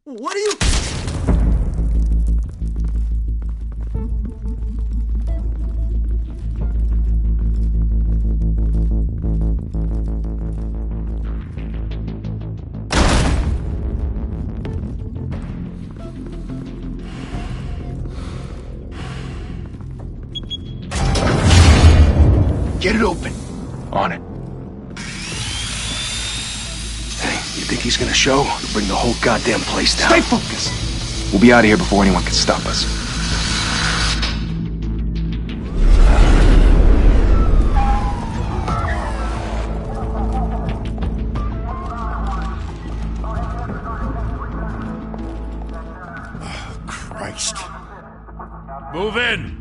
What are you... Get it open. On it. You think he's gonna show? He'll bring the whole goddamn place down. Stay focused! We'll be out of here before anyone can stop us. Oh, Christ. Move in!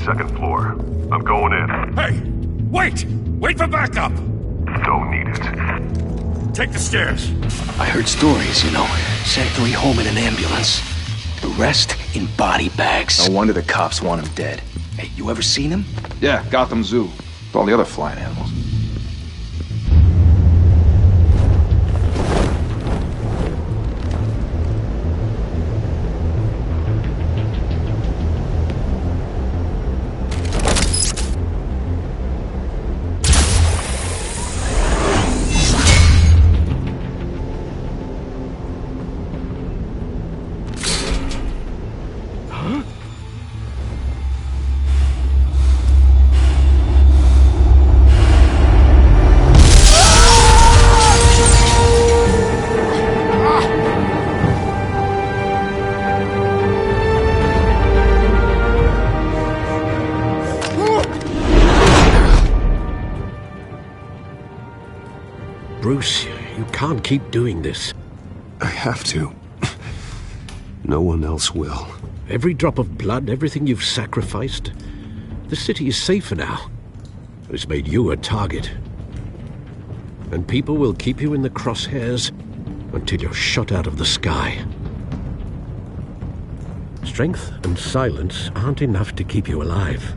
Second floor. I'm going in. Hey! Wait! Wait for backup! Don't need it. Take the stairs. I heard stories, you know. Sent 3 home in an ambulance. The rest in body bags. No wonder the cops want him dead. Hey, you ever seen him? Yeah, Gotham Zoo. With all the other flying animals. Bruce, you can't keep doing this. I have to. No one else will. Every drop of blood, everything you've sacrificed. The city is safer now. It's made you a target. And people will keep you in the crosshairs until you're shot out of the sky. Strength and silence aren't enough to keep you alive.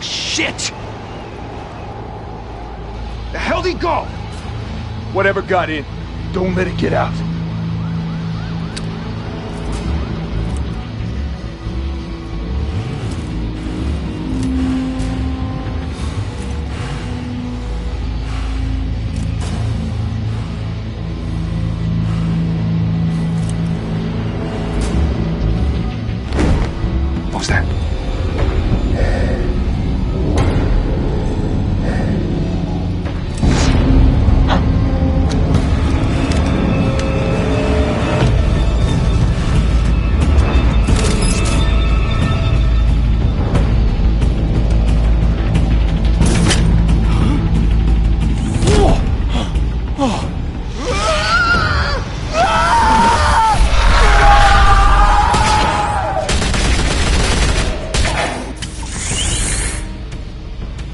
Shit! The hell'd he go? Whatever got in, don't let it get out. What was that?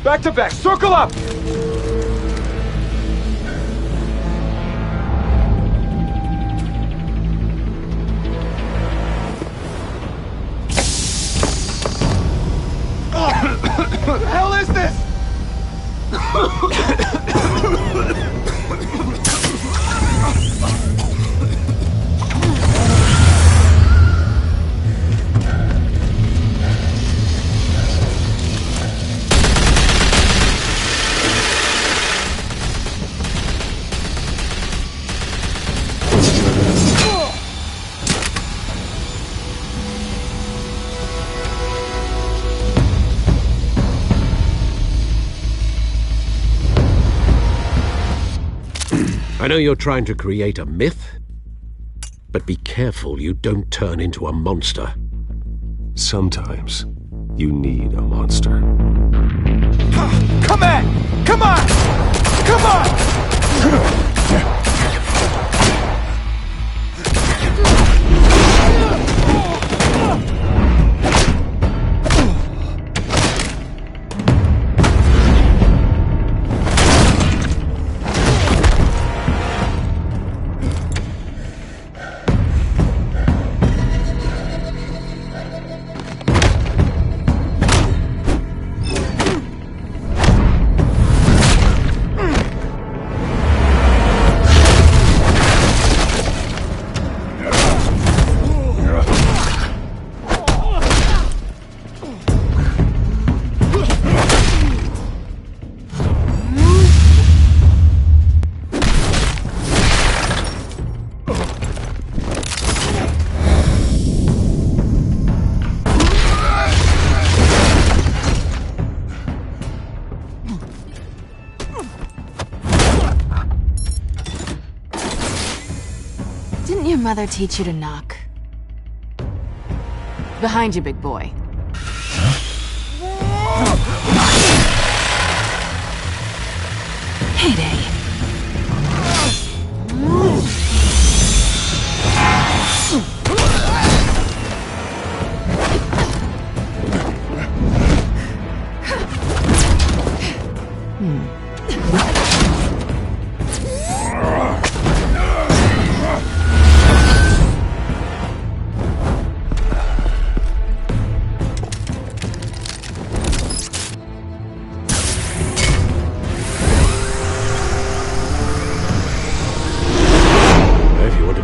Back to back, circle up! What the hell is this? I know you're trying to create a myth, but be careful you don't turn into a monster. Sometimes you need a monster. Come on! Come on! Come on! Didn't your mother teach you to knock? Behind you, big boy. Heyday.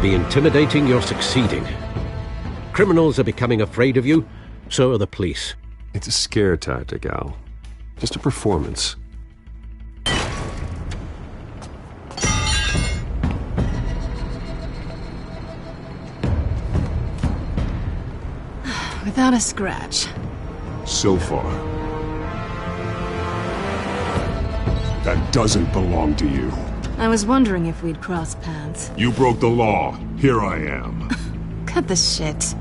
Be intimidating, you're succeeding. Criminals are becoming afraid of you, so are the police. It's a scare tactic, Al. Just a performance. Without a scratch. So far. That doesn't belong to you. I was wondering if we'd cross paths. You broke the law. Here I am. Cut the shit.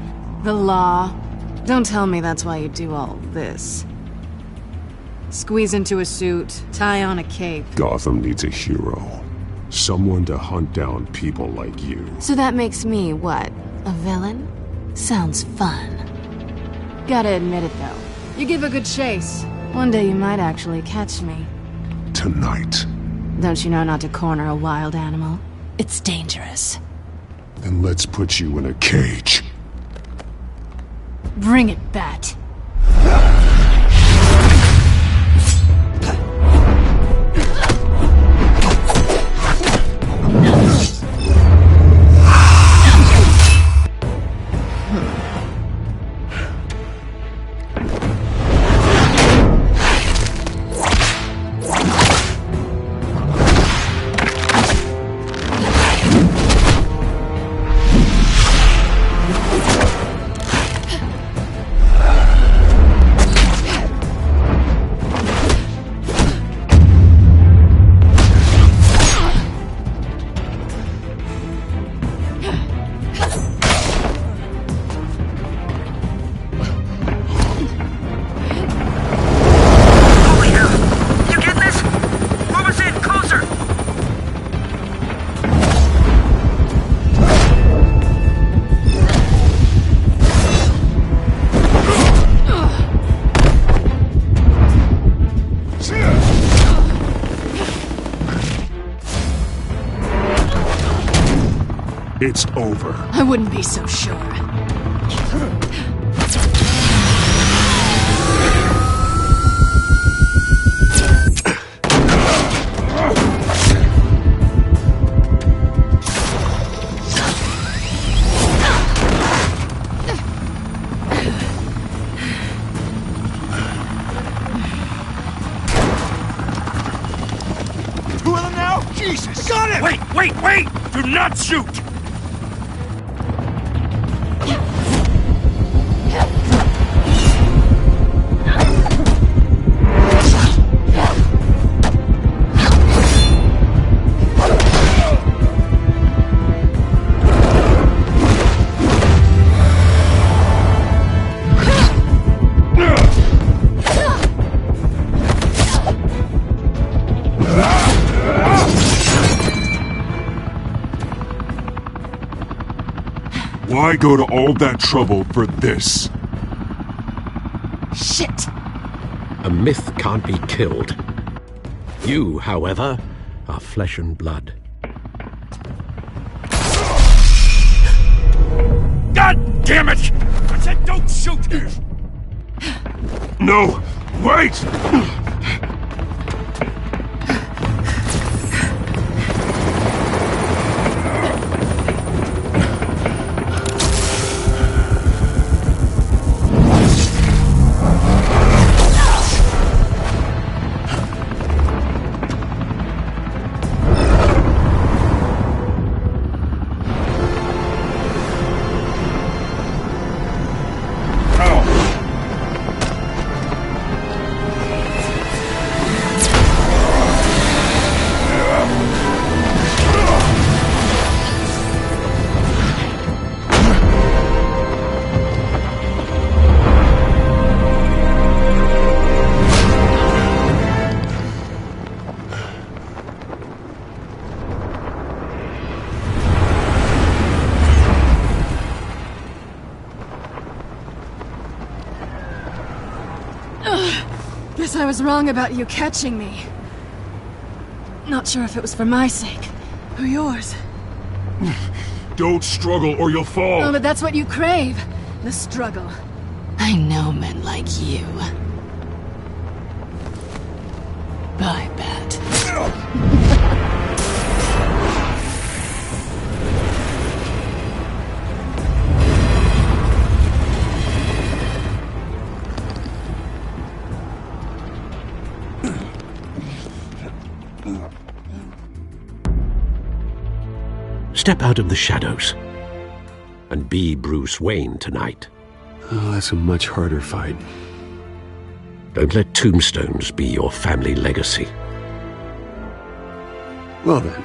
The law. Don't tell me that's why you do all this. Squeeze into a suit, tie on a cape. Gotham needs a hero. Someone to hunt down people like you. So that makes me, what, a villain? Sounds fun. Gotta admit it, though. You give a good chase. One day you might actually catch me. Tonight. Don't you know not to corner a wild animal? It's dangerous. Then let's put you in a cage. Bring it, Bat. It's over. I wouldn't be so sure. Two of them now? Jesus! Got him! Wait! Do not shoot! Why go to all that trouble for this? Shit! A myth can't be killed. You, however, are flesh and blood. God damn it! I said don't shoot! No! Wait! Guess I was wrong about you catching me. Not sure if it was for my sake or yours. Don't struggle or you'll fall! Oh, but that's what you crave. The struggle. I know men like you. I bet. Step out of the shadows and be Bruce Wayne tonight. Oh, that's a much harder fight. Don't let tombstones be your family legacy. Well then.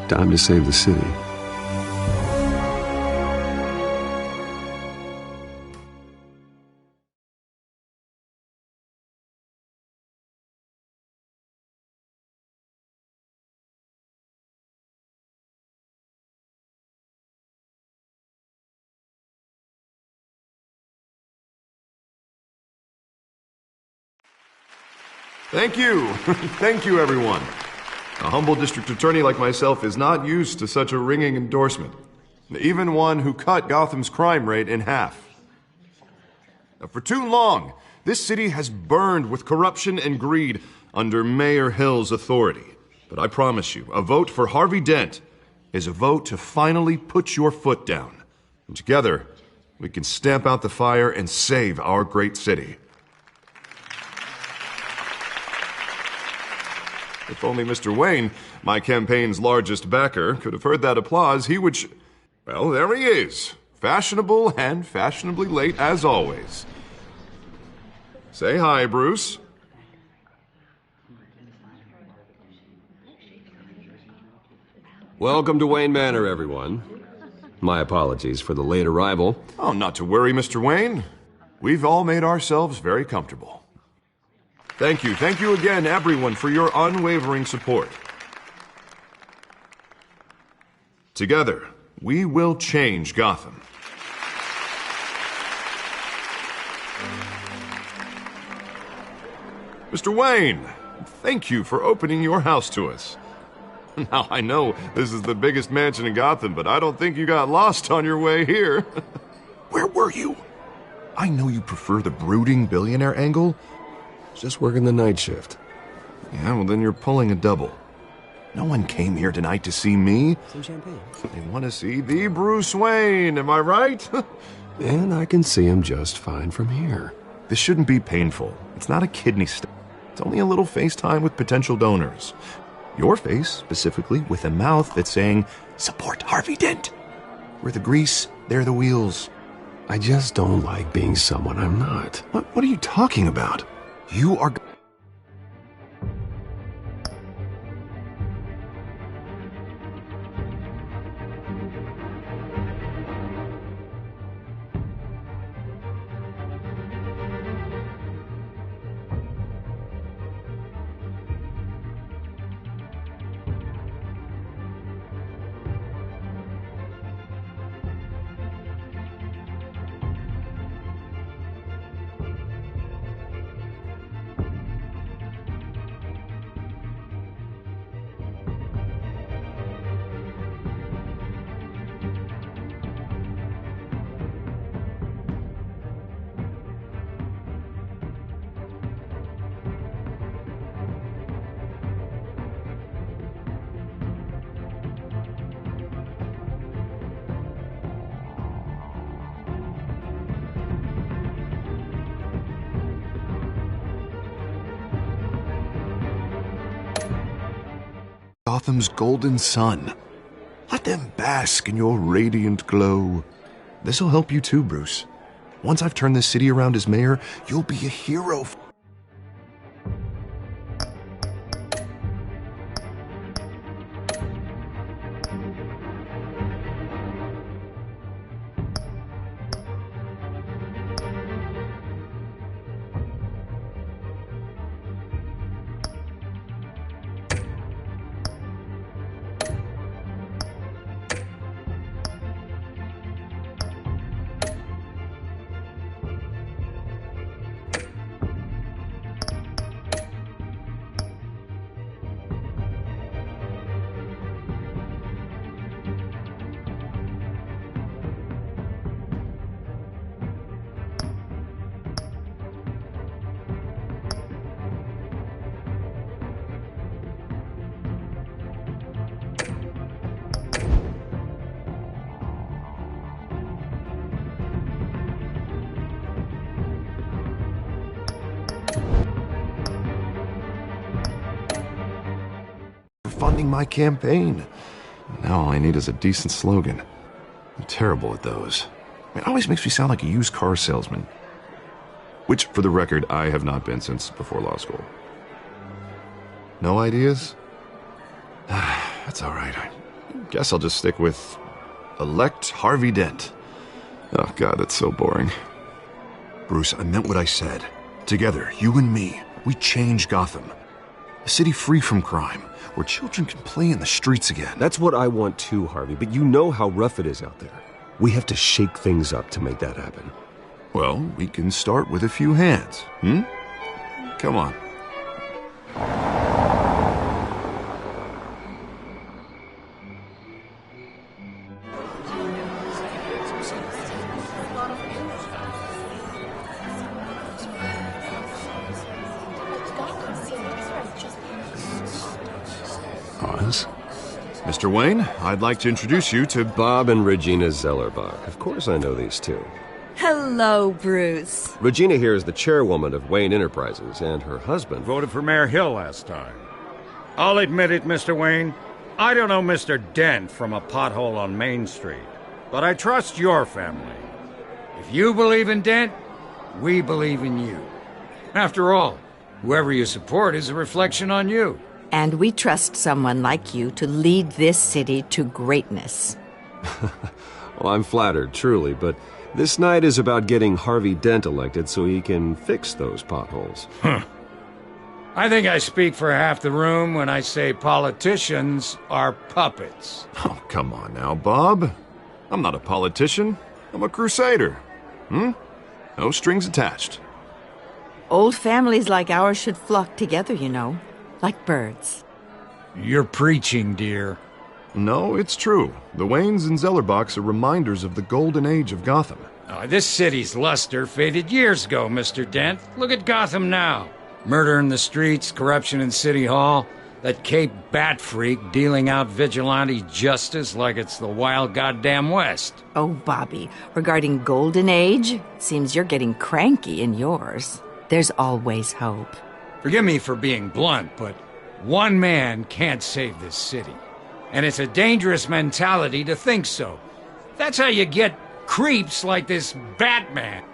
Time to save the city. Thank you. Thank you, everyone. A humble district attorney like myself is not used to such a ringing endorsement. Even one who cut Gotham's crime rate in half. For too long, this city has burned with corruption and greed under Mayor Hill's authority. But I promise you, a vote for Harvey Dent is a vote to finally put your foot down. And together, we can stamp out the fire and save our great city. If only Mr. Wayne, my campaign's largest backer, could have heard that applause, he would well, there he is. Fashionable and fashionably late as always. Say hi, Bruce. Welcome to Wayne Manor, everyone. My apologies for the late arrival. Oh, not to worry, Mr. Wayne. We've all made ourselves very comfortable. Thank you again, everyone, for your unwavering support. Together, we will change Gotham. Mr. Wayne, thank you for opening your house to us. Now, I know this is the biggest mansion in Gotham, but I don't think you got lost on your way here. Where were you? I know you prefer the brooding billionaire angle. Just working the night shift. Yeah, well, then you're pulling a double. No one came here tonight to see me. Some champagne. They want to see the Bruce Wayne, am I right? And I can see him just fine from here. This shouldn't be painful. It's not a kidney stone. It's only a little FaceTime with potential donors. Your face, specifically, with a mouth that's saying, support Harvey Dent. We're the grease, they're the wheels. I just don't like being someone I'm not. What are you talking about? You are... Gotham's golden sun. Let them bask in your radiant glow. This'll help you too, Bruce. Once I've turned this city around as mayor, you'll be a hero. Funding my campaign. Now all I need is a decent slogan. I'm terrible at those. It always makes me sound like a used car salesman. Which, for the record, I have not been since before law school. No ideas? That's all right. I guess I'll just stick with elect Harvey Dent. Oh, God, that's so boring. Bruce, I meant what I said. Together, you and me, we change Gotham. A city free from crime, where children can play in the streets again. That's what I want too, Harvey, but you know how rough it is out there. We have to shake things up to make that happen. Well, we can start with a few hands, Come on. Oz? Mr. Wayne, I'd like to introduce you to Bob and Regina Zellerbach. Of course I know these two. Hello, Bruce. Regina here is the chairwoman of Wayne Enterprises, and her husband Voted for Mayor Hill last time. I'll admit it, Mr. Wayne. I don't know Mr. Dent from a pothole on Main Street, but I trust your family. If you believe in Dent, we believe in you. After all, whoever you support is a reflection on you. And we trust someone like you to lead this city to greatness. Well, I'm flattered, truly, but this night is about getting Harvey Dent elected so he can fix those potholes. I think I speak for half the room when I say politicians are puppets. Oh, come on now, Bob. I'm not a politician. I'm a crusader. No strings attached. Old families like ours should flock together, you know, like birds. You're preaching, dear. No, it's true. The Waynes and Zellerbachs are reminders of the golden age of Gotham. This city's luster faded years ago, Mr. Dent. Look at Gotham now. Murder in the streets, corruption in City Hall, that Cape Bat freak dealing out vigilante justice like it's the wild goddamn West. Oh, Bobby, regarding Golden Age, seems you're getting cranky in yours. There's always hope. Forgive me for being blunt, but one man can't save this city. And it's a dangerous mentality to think so. That's how you get creeps like this Batman.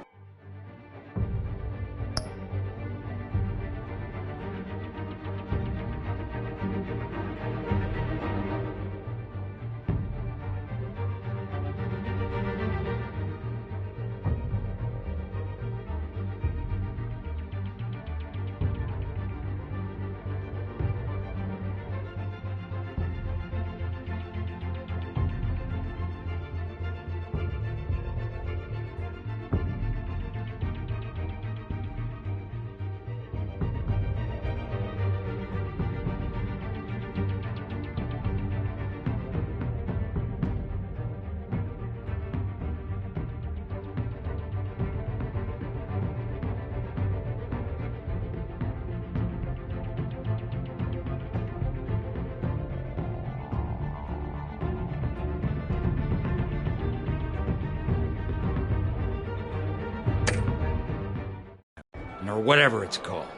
Or whatever it's called.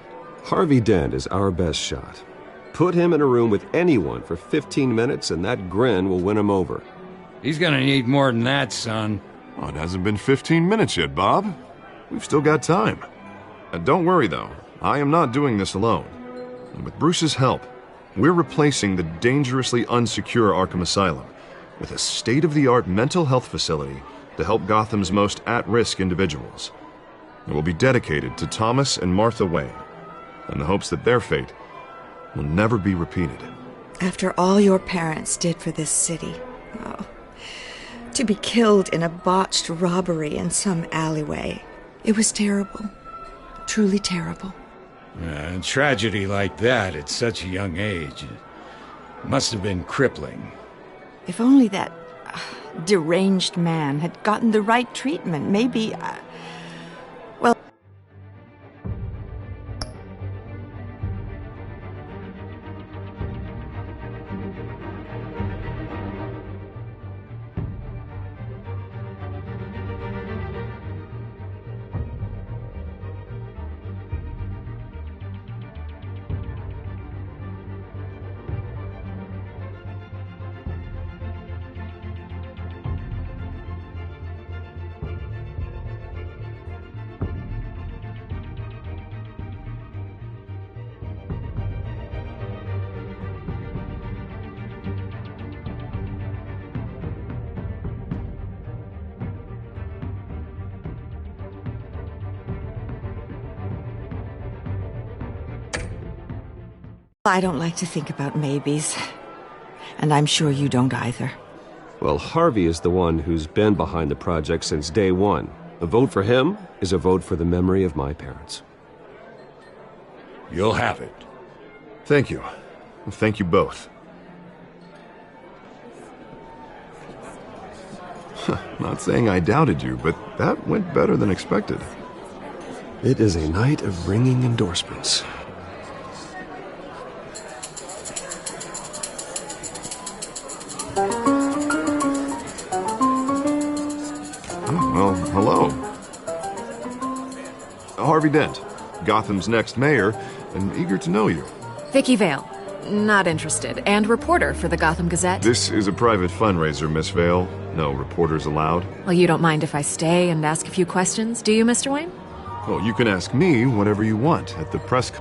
Harvey Dent is our best shot. Put him in a room with anyone for 15 minutes and that grin will win him over. He's gonna need more than that, son. Oh, it hasn't been 15 minutes yet, Bob. We've still got time. Don't worry, though. I am not doing this alone. And with Bruce's help, we're replacing the dangerously unsecure Arkham Asylum with a state-of-the-art mental health facility to help Gotham's most at-risk individuals. It will be dedicated to Thomas and Martha Wayne, in the hopes that their fate will never be repeated. After all your parents did for this city, to be killed in a botched robbery in some alleyway, it was terrible. Truly terrible. A tragedy like that at such a young age must have been crippling. If only that deranged man had gotten the right treatment, maybe... I don't like to think about maybes. And I'm sure you don't either. Well, Harvey is the one who's been behind the project since day one. A vote for him is a vote for the memory of my parents. You'll have it. Thank you. Thank you both. Not saying I doubted you, but that went better than expected. It is a night of ringing endorsements. Well, hello. Harvey Dent, Gotham's next mayor, and eager to know you. Vicky Vale. Not interested. And reporter for the Gotham Gazette. This is a private fundraiser, Miss Vale. No reporters allowed. Well, you don't mind if I stay and ask a few questions, do you, Mr. Wayne? Well, you can ask me whatever you want at the press...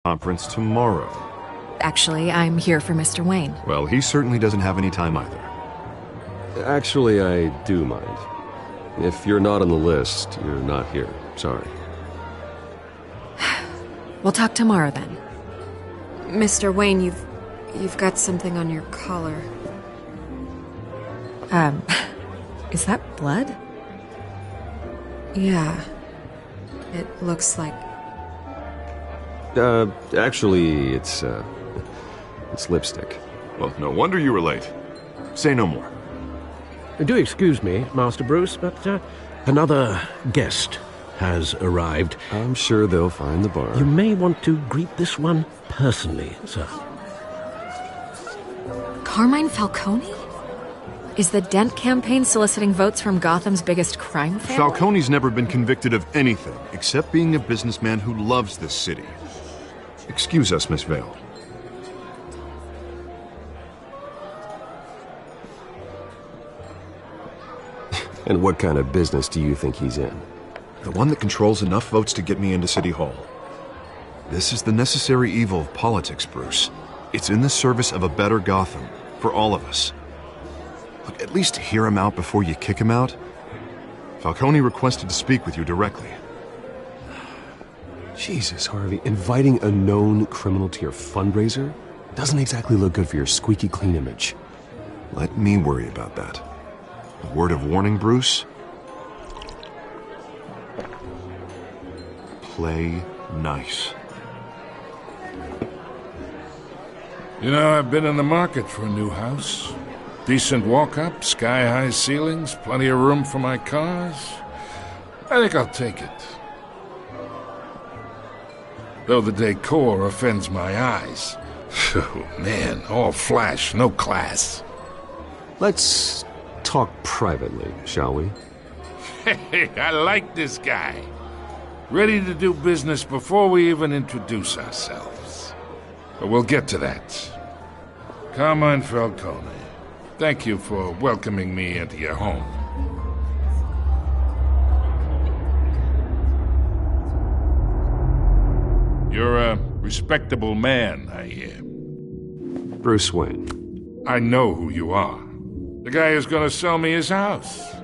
conference tomorrow. Actually, I'm here for Mr. Wayne. Well, he certainly doesn't have any time either. Actually, I do mind. If you're not on the list, you're not here. Sorry. We'll talk tomorrow then. Mr. Wayne, you've got something on your collar. Is that blood? Yeah. It looks like... Actually, it's lipstick. Well, no wonder you were late. Say no more. Do excuse me, Master Bruce, but another guest has arrived. I'm sure they'll find the bar. You may want to greet this one personally, sir. Carmine Falcone? Is the Dent campaign soliciting votes from Gotham's biggest crime family? Falcone's never been convicted of anything except being a businessman who loves this city. Excuse us, Miss Vale. And what kind of business do you think he's in? The one that controls enough votes to get me into City Hall. This is the necessary evil of politics, Bruce. It's in the service of a better Gotham, for all of us. Look, at least hear him out before you kick him out. Falcone requested to speak with you directly. Jesus, Harvey, inviting a known criminal to your fundraiser doesn't exactly look good for your squeaky clean image. Let me worry about that. A word of warning, Bruce? Play nice. You know, I've been in the market for a new house. Decent walk-up, sky-high ceilings, plenty of room for my cars. I think I'll take it. Though the decor offends my eyes. Oh, man, all flash, no class. Let's talk privately, shall we? Hey, I like this guy. Ready to do business before we even introduce ourselves. But we'll get to that. Carmine Falcone, thank you for welcoming me into your home. You're a respectable man, I hear. Bruce Wayne. I know who you are. The guy who's going to sell me his house.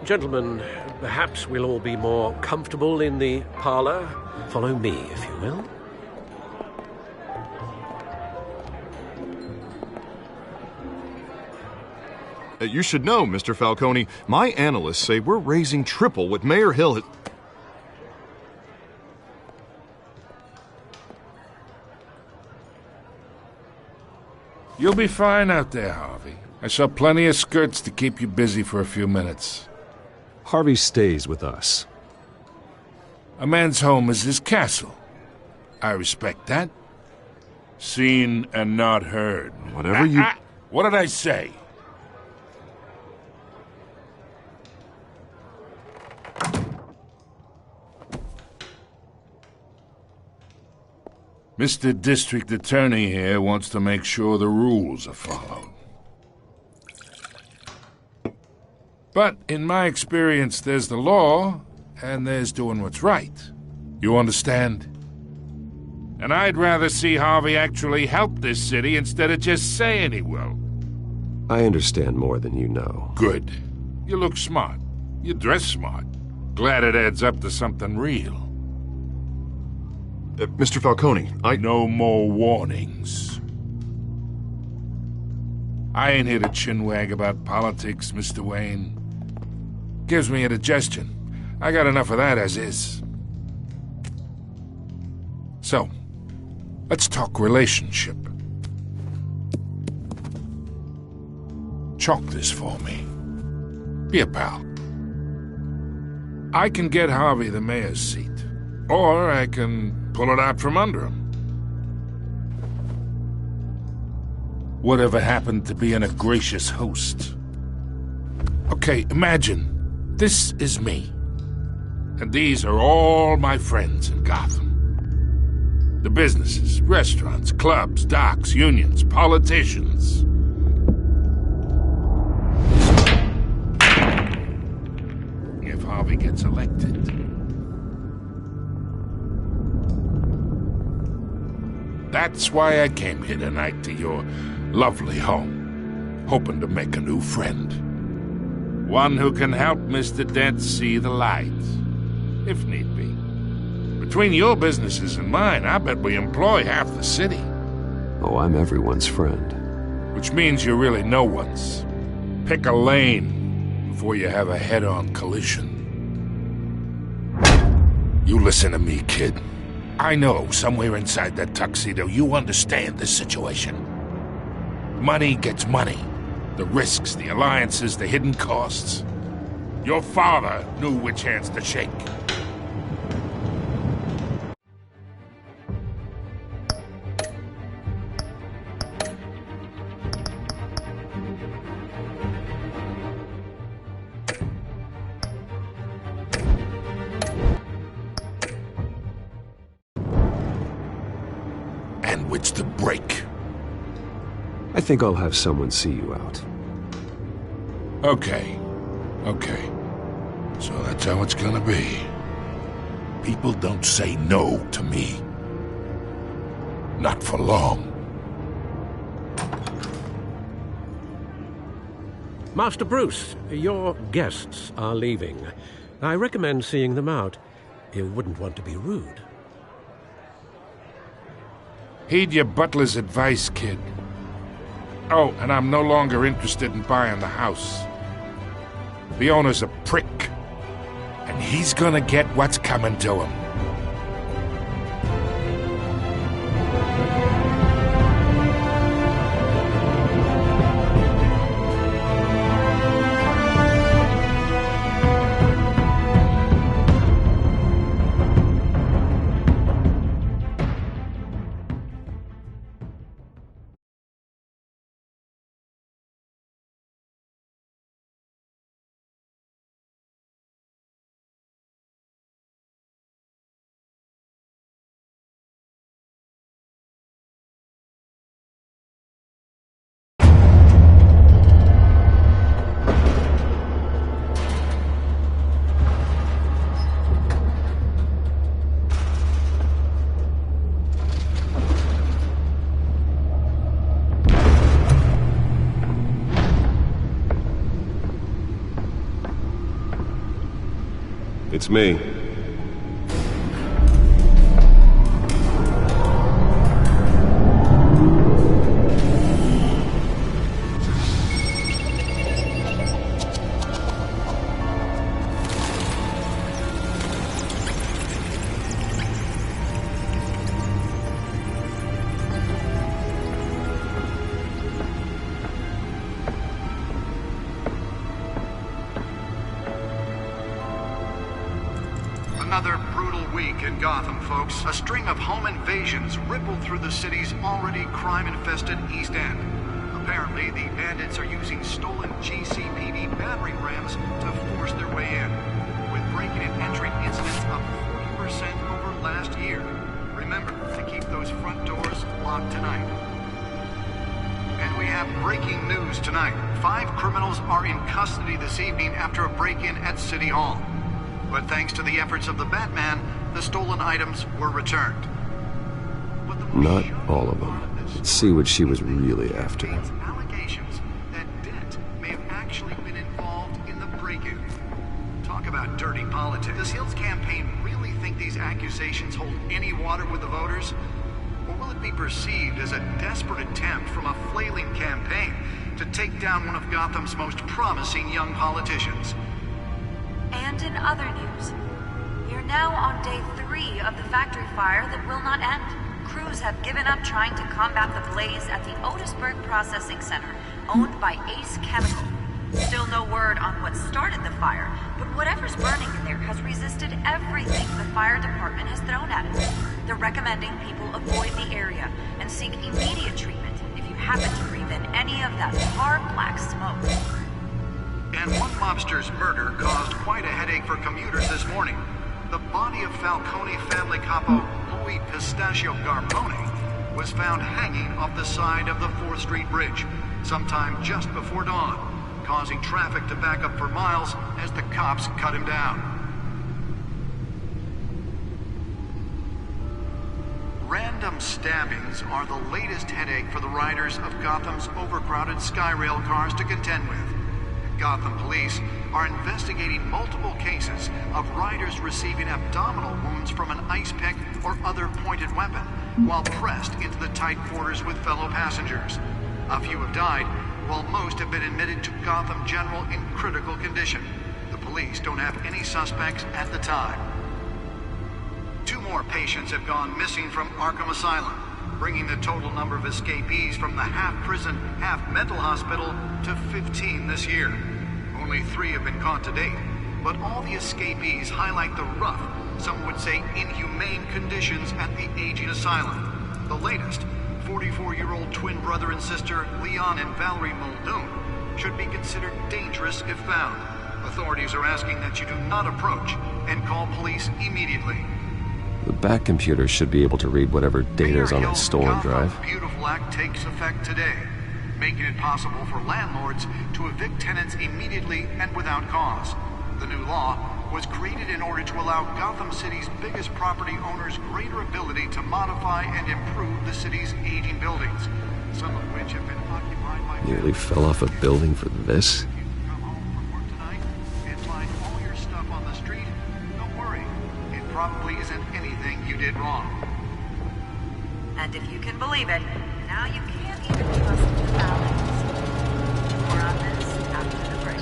Gentlemen, perhaps we'll all be more comfortable in the parlor. Follow me, if you will. You should know, Mr. Falcone, my analysts say we're raising triple what Mayor Hill has... You'll be fine out there, Harvey. I saw plenty of skirts to keep you busy for a few minutes. Harvey stays with us. A man's home is his castle. I respect that. Seen and not heard. Whatever you... What did I say? Mr. District Attorney here wants to make sure the rules are followed. But in my experience, there's the law, and there's doing what's right. You understand? And I'd rather see Harvey actually help this city instead of just saying he will. I understand more than you know. Good. You look smart. You dress smart. Glad it adds up to something real. Mr. Falcone, No more warnings. I ain't here to chinwag about politics, Mr. Wayne. Gives me indigestion. I got enough of that as is. So, let's talk relationship. Chalk this for me. Be a pal. I can get Harvey the mayor's seat, or I can pull it out from under him. Whatever happened to being a gracious host? Okay, imagine this is me, and these are all my friends in Gotham. The businesses, restaurants, clubs, docks, unions, politicians. If Harvey gets elected, that's why I came here tonight to your lovely home, hoping to make a new friend. One who can help Mr. Dent see the light, if need be. Between your businesses and mine, I bet we employ half the city. Oh, I'm everyone's friend. Which means you're really no one's. Pick a lane before you have a head-on collision. You listen to me, kid. I know somewhere inside that tuxedo you understand this situation. Money gets money. The risks, the alliances, the hidden costs. Your father knew which hands to shake. And which to break. I think I'll have someone see you out. Okay. So that's how it's gonna be. People don't say no to me. Not for long. Master Bruce, your guests are leaving. I recommend seeing them out. You wouldn't want to be rude. Heed your butler's advice, kid. Oh, and I'm no longer interested in buying the house. The owner's a prick, and he's gonna get what's coming to him. It's me. Another brutal week in Gotham, folks. A string of home invasions rippled through the city's already crime-infested East End. Apparently, the bandits are using stolen GCPD battering rams to force their way in, with breaking and entering incidents up 40% over last year. Remember to keep those front doors locked tonight. And we have breaking news tonight. 5 criminals are in custody this evening after a break-in at City Hall. But thanks to the efforts of the Batman, the stolen items were returned. Not all of them. Let's see what she was really after. Allegations that Dent may have actually been involved in the break-in. Talk about dirty politics. Does Hill's campaign really think these accusations hold any water with the voters? Or will it be perceived as a desperate attempt from a flailing campaign to take down one of Gotham's most promising young politicians? And in other news, you're now on day 3 of the factory fire that will not end. Crews have given up trying to combat the blaze at the Otisburg Processing Center, owned by Ace Chemical. Still no word on what started the fire, but whatever's burning in there has resisted everything the fire department has thrown at it. They're recommending people avoid the area and seek immediate treatment if you happen to breathe in any of that far black smoke. And one mobster's murder caused quite a headache for commuters this morning. The body of Falcone family capo Louis Pistachio Garmone was found hanging off the side of the 4th Street Bridge sometime just before dawn, causing traffic to back up for miles as the cops cut him down. Random stabbings are the latest headache for the riders of Gotham's overcrowded Skyrail cars to contend with. Gotham police are investigating multiple cases of riders receiving abdominal wounds from an ice pick or other pointed weapon while pressed into the tight quarters with fellow passengers. A few have died, while most have been admitted to Gotham General in critical condition. The police don't have any suspects at the time. 2 more patients have gone missing from Arkham Asylum, bringing the total number of escapees from the half-prison, half-mental hospital to 15 this year. Only 3 have been caught to date, but all the escapees highlight the rough, some would say inhumane conditions at the aging asylum. The latest, 44-year-old twin brother and sister Leon and Valerie Muldoon, should be considered dangerous if found. Authorities are asking that you do not approach and call police immediately. The back computer should be able to read whatever data is on that stolen drive. The Beautiful Act takes effect today, making it possible for landlords to evict tenants immediately and without cause. The new law was created in order to allow Gotham City's biggest property owners greater ability to modify and improve the city's aging buildings, some of which have been occupied by... Nearly fell off a building for this? Come home from work tonight and find all your stuff on the street? Don't worry, it probably isn't anything you did wrong. And if you can believe it, now you can't even trust your valets. More on this after the break.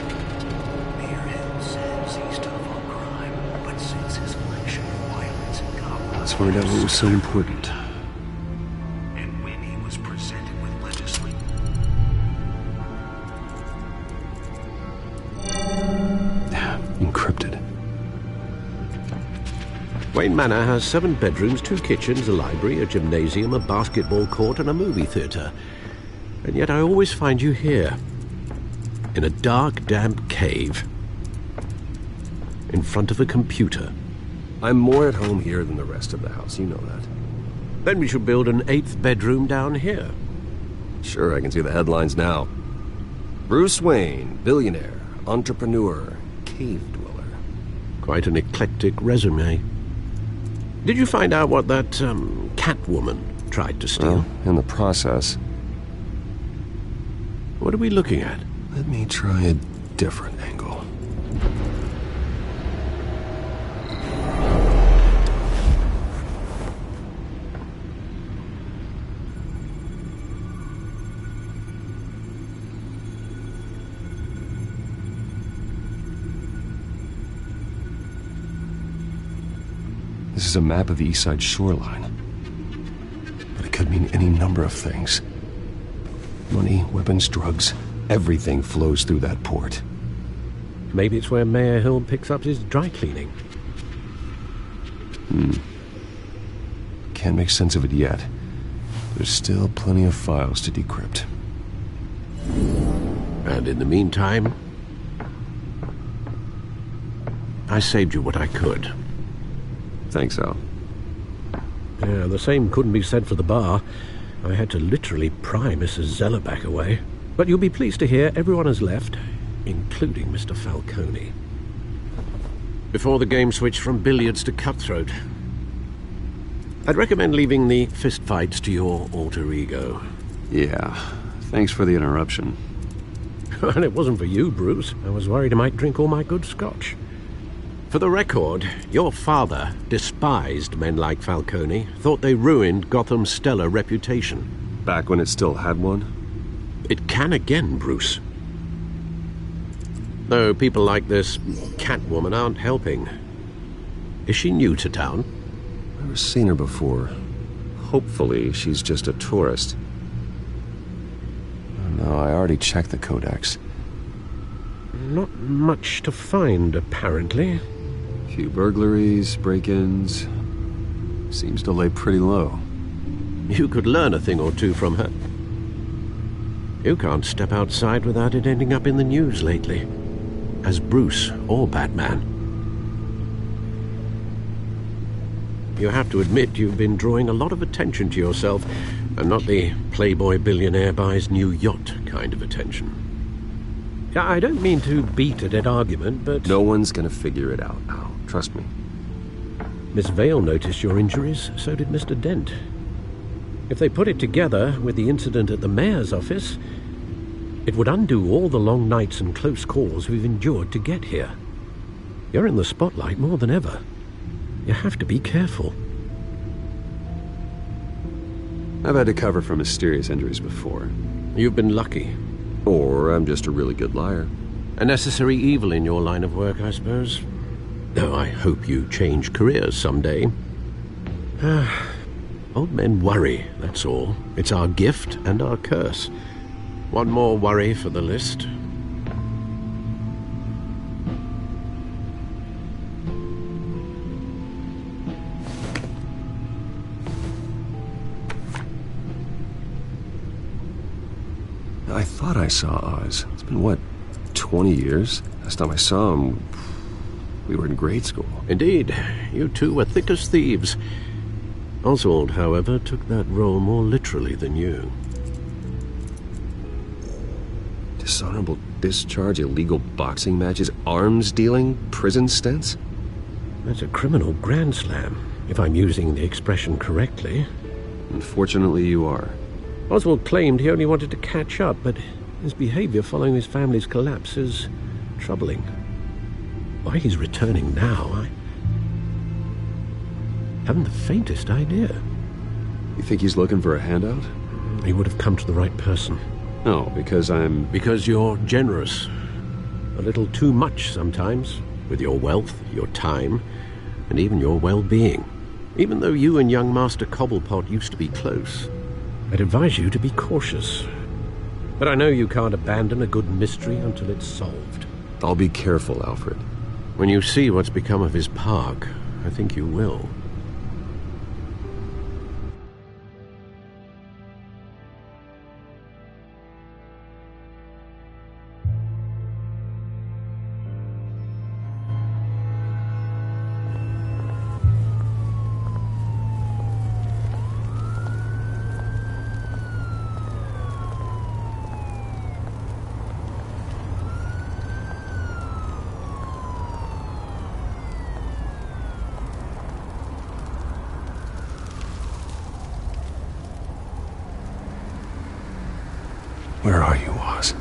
Mayor Hill says he's tough on crime, but since his election, violence in Gotham... Let's find out what was so important. And when he was presented with legislation... Encrypted. Wayne Manor has 7 bedrooms, 2 kitchens, a library, a gymnasium, a basketball court, and a movie theatre. And yet I always find you here, in a dark, damp cave, in front of a computer. I'm more at home here than the rest of the house, you know that. Then we should build an 8th bedroom down here. Sure, I can see the headlines now. Bruce Wayne, billionaire, entrepreneur, cave dweller. Quite an eclectic resume. Did you find out what that, Catwoman tried to steal? Well, in the process. What are we looking at? Let me try a different angle. This is a map of the East Side shoreline. But it could mean any number of things. Money, weapons, drugs, everything flows through that port. Maybe it's where Mayor Hill picks up his dry cleaning. Can't make sense of it yet. There's still plenty of files to decrypt. And in the meantime, I saved you what I could. Thanks, Al. Yeah, the same couldn't be said for the bar. I had to literally pry Mrs. Zellerback away. But you'll be pleased to hear everyone has left, including Mr. Falcone. Before the game switched from billiards to cutthroat. I'd recommend leaving the fistfights to your alter ego. Yeah, thanks for the interruption. And it wasn't for you, Bruce. I was worried I might drink all my good scotch. For the record, your father despised men like Falcone, thought they ruined Gotham's stellar reputation. Back when it still had one? It can again, Bruce. Though people like this Catwoman aren't helping. Is she new to town? Never seen her before. Hopefully she's just a tourist. No, I already checked the codex. Not much to find, apparently. Few burglaries, break-ins. Seems to lay pretty low. You could learn a thing or two from her. You can't step outside without it ending up in the news lately. As Bruce or Batman. You have to admit you've been drawing a lot of attention to yourself, and not the playboy billionaire buys new yacht kind of attention. I don't mean to beat a dead argument, but... No one's gonna figure it out, Al. Trust me. Miss Vale noticed your injuries, so did Mr. Dent. If they put it together with the incident at the mayor's office, It would undo all the long nights and close calls we've endured to get here. You're in the spotlight more than ever. You have to be careful. I've had to cover for mysterious injuries before. You've been lucky. Or I'm just a really good liar. A necessary evil in your line of work, I suppose. Though I hope you change careers someday. Old men worry, that's all. It's our gift and our curse. One more worry for the list. I thought I saw Oz. It's been, what, 20 years? Last time I saw him, we were in grade school. Indeed. You two were thick as thieves. Oswald, however, took that role more literally than you. Dishonorable discharge, illegal boxing matches, arms dealing, prison stints? That's a criminal grand slam, if I'm using the expression correctly. Unfortunately, you are. Oswald claimed he only wanted to catch up, but his behavior following his family's collapse is troubling. Why he's returning now, I haven't the faintest idea. You think he's looking for a handout? He would have come to the right person. No, because I'm... Because you're generous. A little too much sometimes, with your wealth, your time, and even your well-being. Even though you and young Master Cobblepot used to be close, I'd advise you to be cautious. But I know you can't abandon a good mystery until it's solved. I'll be careful, Alfred. When you see what's become of his park, I think you will. Where are you, Oz?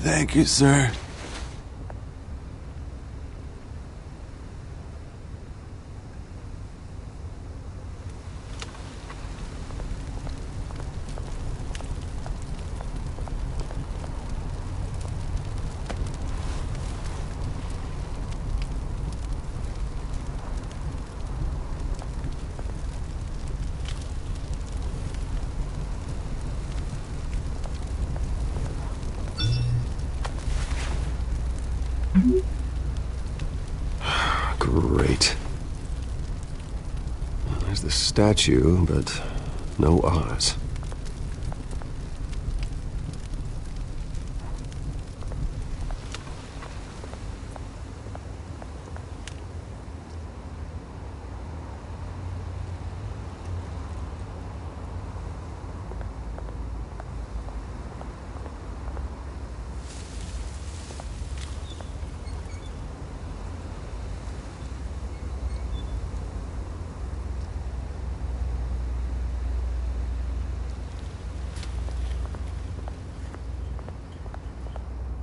Thank you, sir. Great. There's the statue, but no Oz.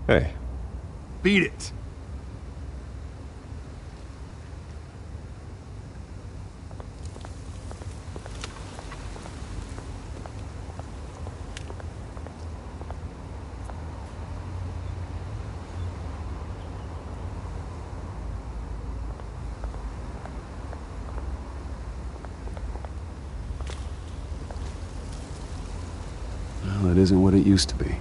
Hey. Beat it. Well, it isn't what it used to be.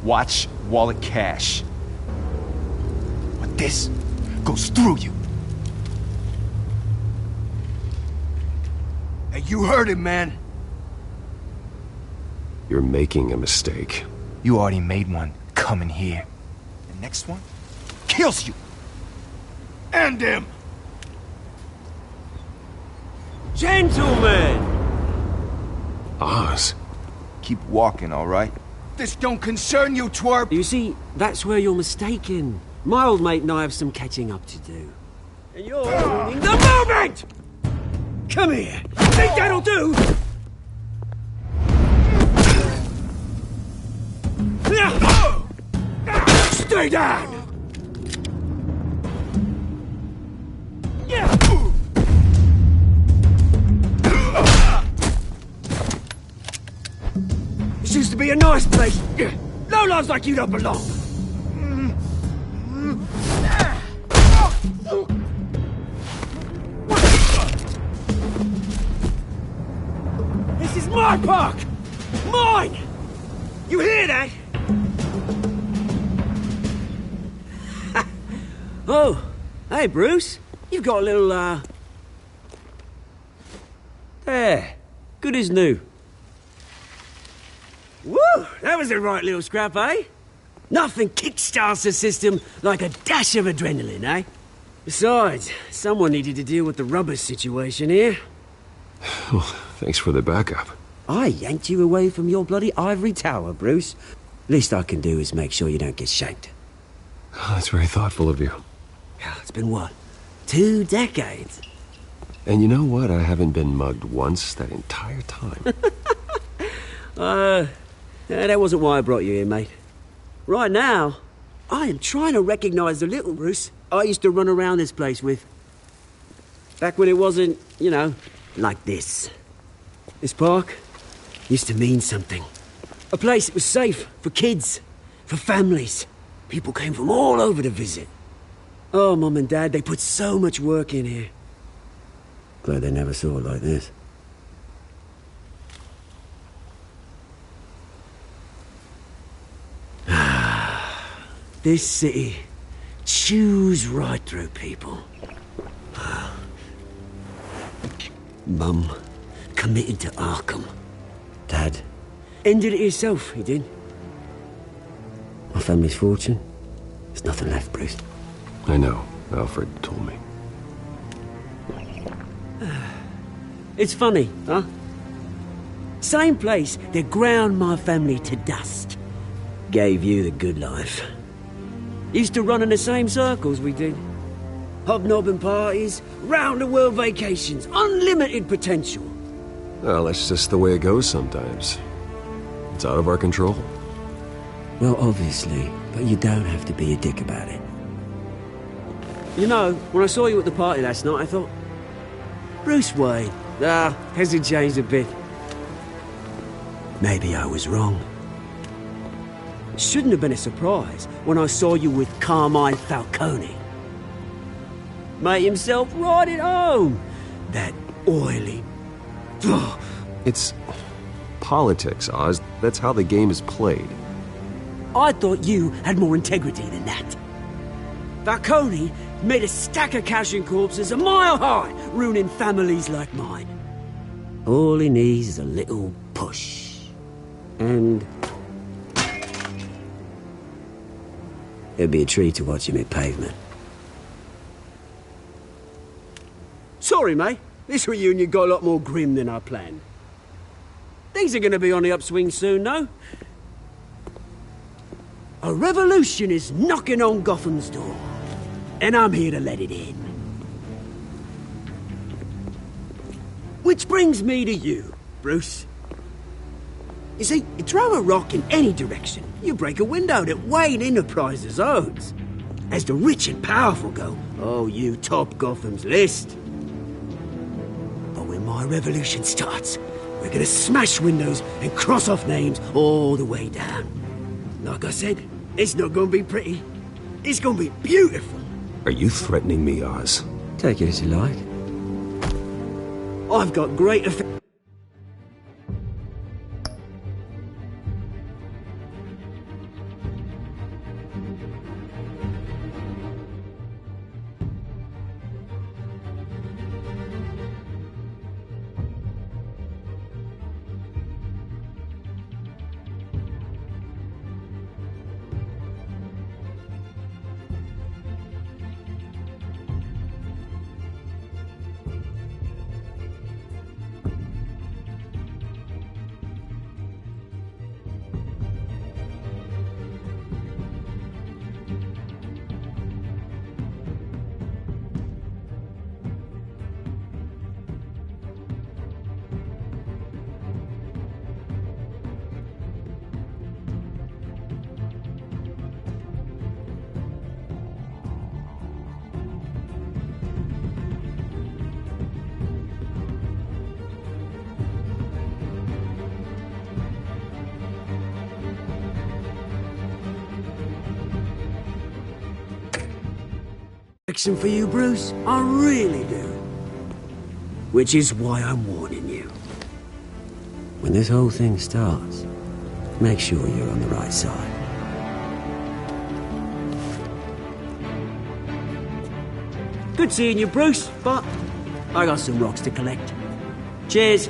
Watch wallet cash. But this goes through you. Hey, you heard it, man. You're making a mistake. You already made one coming here. The next one kills you. And him. Gentlemen! Oz. Keep walking, all right? This don't concern you, twerp! You see, that's where you're mistaken. My old mate and I have some catching up to do. And you're ruining the moment! Come here! Think that'll do? Stay down! This used to be a nice place. No lives like you don't belong. This is my park! Mine! You hear that? Oh, hey, Bruce. You've got a little, There. Good as new. Woo! That was a right little scrap, eh? Nothing kickstarts the system like a dash of adrenaline, eh? Besides, someone needed to deal with the rubber situation here. Well, thanks for the backup. I yanked you away from your bloody ivory tower, Bruce. Least I can do is make sure you don't get shanked. Oh, that's very thoughtful of you. It's been what? 2 decades? And you know what? I haven't been mugged once that entire time. That wasn't why I brought you here, mate. Right now, I am trying to recognize the little Bruce I used to run around this place with. Back when it wasn't, you know, like this. This park used to mean something. A place that was safe for kids, for families. People came from all over to visit. Oh, Mum and Dad, they put so much work in here. Glad they never saw it like this. This city chews right through people. Mum committed to Arkham. Dad ended it himself, he did. My family's fortune, there's nothing left, Bruce. I know. Alfred told me. It's funny, huh? Same place that ground my family to dust. Gave you the good life. Used to run in the same circles we did. Hobnobbing parties, round-the-world vacations, unlimited potential. Well, that's just the way it goes sometimes. It's out of our control. Well, obviously, but you don't have to be a dick about it. You know, when I saw you at the party last night, I thought, Bruce Wayne. Has he changed a bit? Maybe I was wrong. Shouldn't have been a surprise when I saw you with Carmine Falcone. Made himself right at home. That oily... It's politics, Oz. That's how the game is played. I thought you had more integrity than that. Falcone made a stack of cash and corpses a mile high, ruining families like mine. All he needs is a little push. And... it'd be a treat to watch him hit pavement. Sorry, mate. This reunion got a lot more grim than I planned. Things are going to be on the upswing soon, though. A revolution is knocking on Gotham's door. And I'm here to let it in. Which brings me to you, Bruce. You see, you throw a rock in any direction, you break a window that Wayne Enterprises owns. As the rich and powerful go, oh, you top Gotham's list. But when my revolution starts, we're gonna smash windows and cross off names all the way down. Like I said, it's not gonna be pretty. It's gonna be beautiful. Are you threatening me, Oz? Take it as you like. I've got great affection for you, Bruce. I really do. Which is why I'm warning you. When this whole thing starts, make sure you're on the right side. Good seeing you, Bruce, but I got some rocks to collect. Cheers.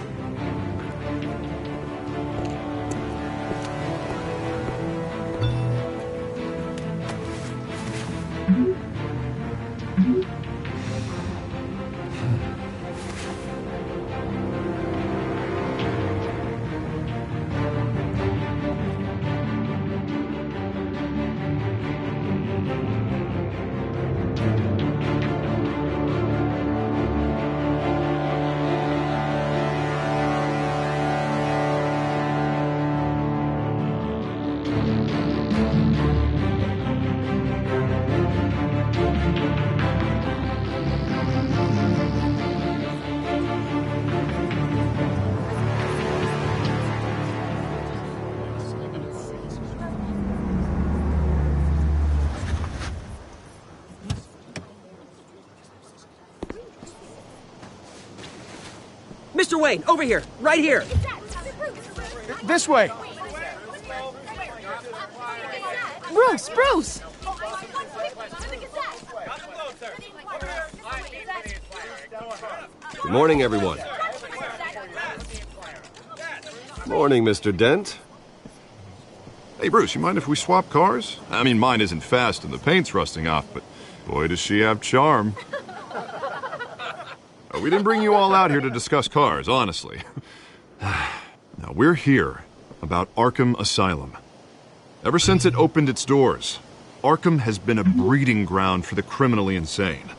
Mr. Wayne, over here, right here. This way. Bruce, Bruce! Good morning, everyone. Morning, Mr. Dent. Hey, Bruce, you mind if we swap cars? I mean, mine isn't fast and the paint's rusting off, but boy, does she have charm. We didn't bring you all out here to discuss cars, honestly. Now, we're here about Arkham Asylum. Ever since it opened its doors, Arkham has been a breeding ground for the criminally insane.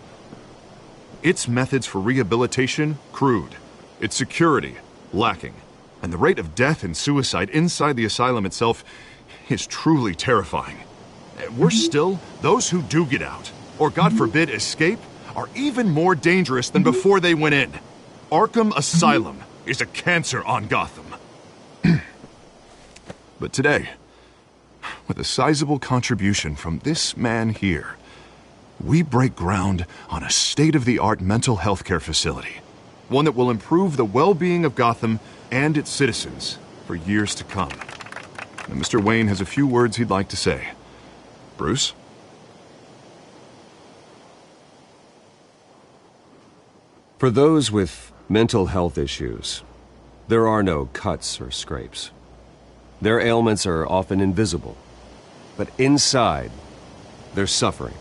Its methods for rehabilitation, crude. Its security, lacking. And the rate of death and suicide inside the asylum itself is truly terrifying. Worse still, those who do get out, or God forbid escape, are even more dangerous than before they went in. Arkham Asylum is a cancer on Gotham. But today, with a sizable contribution from this man here, we break ground on a state-of-the-art mental health care facility. One that will improve the well-being of Gotham and its citizens for years to come. And Mr. Wayne has a few words he'd like to say. Bruce? For those with mental health issues, there are no cuts or scrapes. Their ailments are often invisible, but inside, they're suffering.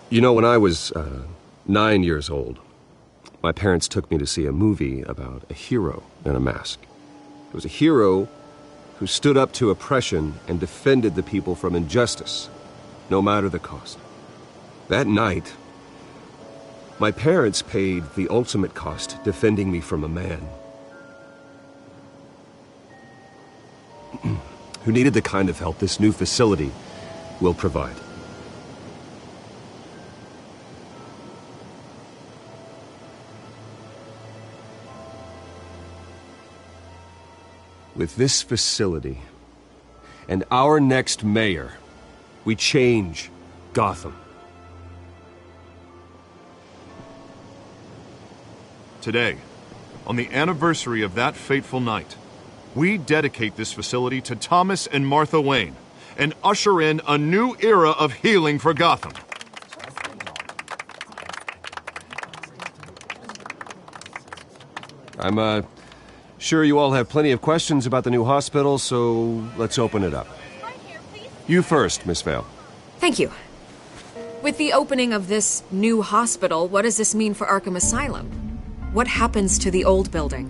You know, when I was 9 years old, my parents took me to see a movie about a hero in a mask. It was a hero who stood up to oppression and defended the people from injustice, no matter the cost. That night, my parents paid the ultimate cost defending me from a man who needed the kind of help this new facility will provide. With this facility and our next mayor, we change Gotham. Today, on the anniversary of that fateful night, we dedicate this facility to Thomas and Martha Wayne and usher in a new era of healing for Gotham. I'm sure you all have plenty of questions about the new hospital, so let's open it up. You first, Miss Vale. Thank you. With the opening of this new hospital, what does this mean for Arkham Asylum? What happens to the old building?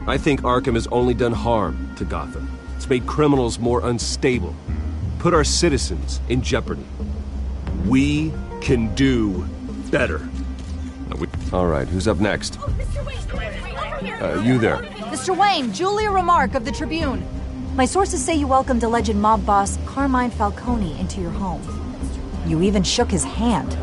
I think Arkham has only done harm to Gotham. It's made criminals more unstable, put our citizens in jeopardy. We can do better. All right, who's up next? You there. Mr. Wayne, Julia Remark of the Tribune. My sources say you welcomed alleged mob boss Carmine Falcone into your home. You even shook his hand.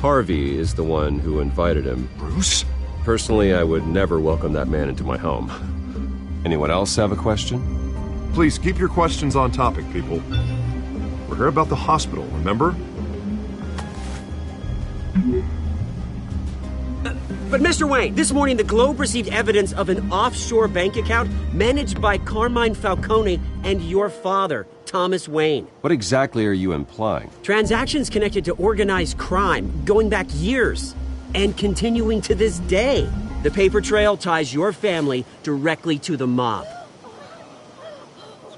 Harvey is the one who invited him. Bruce? Personally, I would never welcome that man into my home. Anyone else have a question? Please keep your questions on topic, people. We're here about the hospital, remember? But Mr. Wayne, this morning the Globe received evidence of an offshore bank account managed by Carmine Falcone and your father, Thomas Wayne. What exactly are you implying? Transactions connected to organized crime, going back years, and continuing to this day. The paper trail ties your family directly to the mob.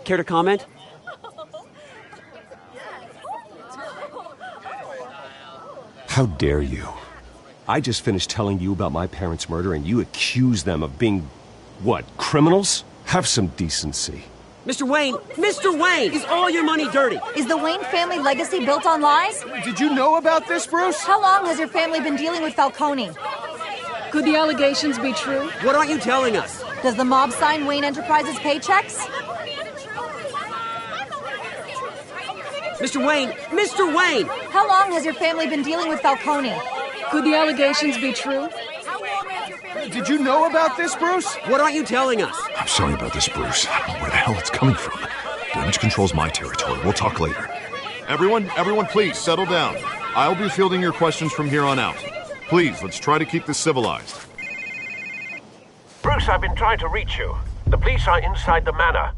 Care to comment? How dare you? I just finished telling you about my parents' murder and you accuse them of being, what, criminals? Have some decency. Mr. Wayne, is all your money dirty? Is the Wayne family legacy built on lies? Did you know about this, Bruce? How long has your family been dealing with Falcone? Could the allegations be true? What aren't you telling us? Does the mob sign Wayne Enterprises paychecks? Mr. Wayne! How long has your family been dealing with Falcone? Could the allegations be true? Did you know about this, Bruce? What aren't you telling us? I'm sorry about this, Bruce. I don't know where the hell it's coming from. Damage control's my territory. We'll talk later. Everyone, please, settle down. I'll be fielding your questions from here on out. Please, let's try to keep this civilized. Bruce, I've been trying to reach you. The police are inside the manor.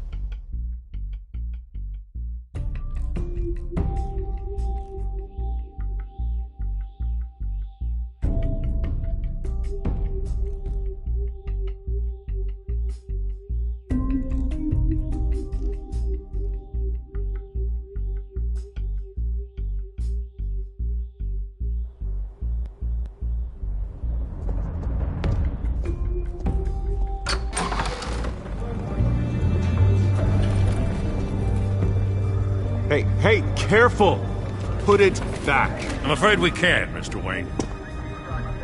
Hey, careful! Put it back. I'm afraid we can't, Mr. Wayne.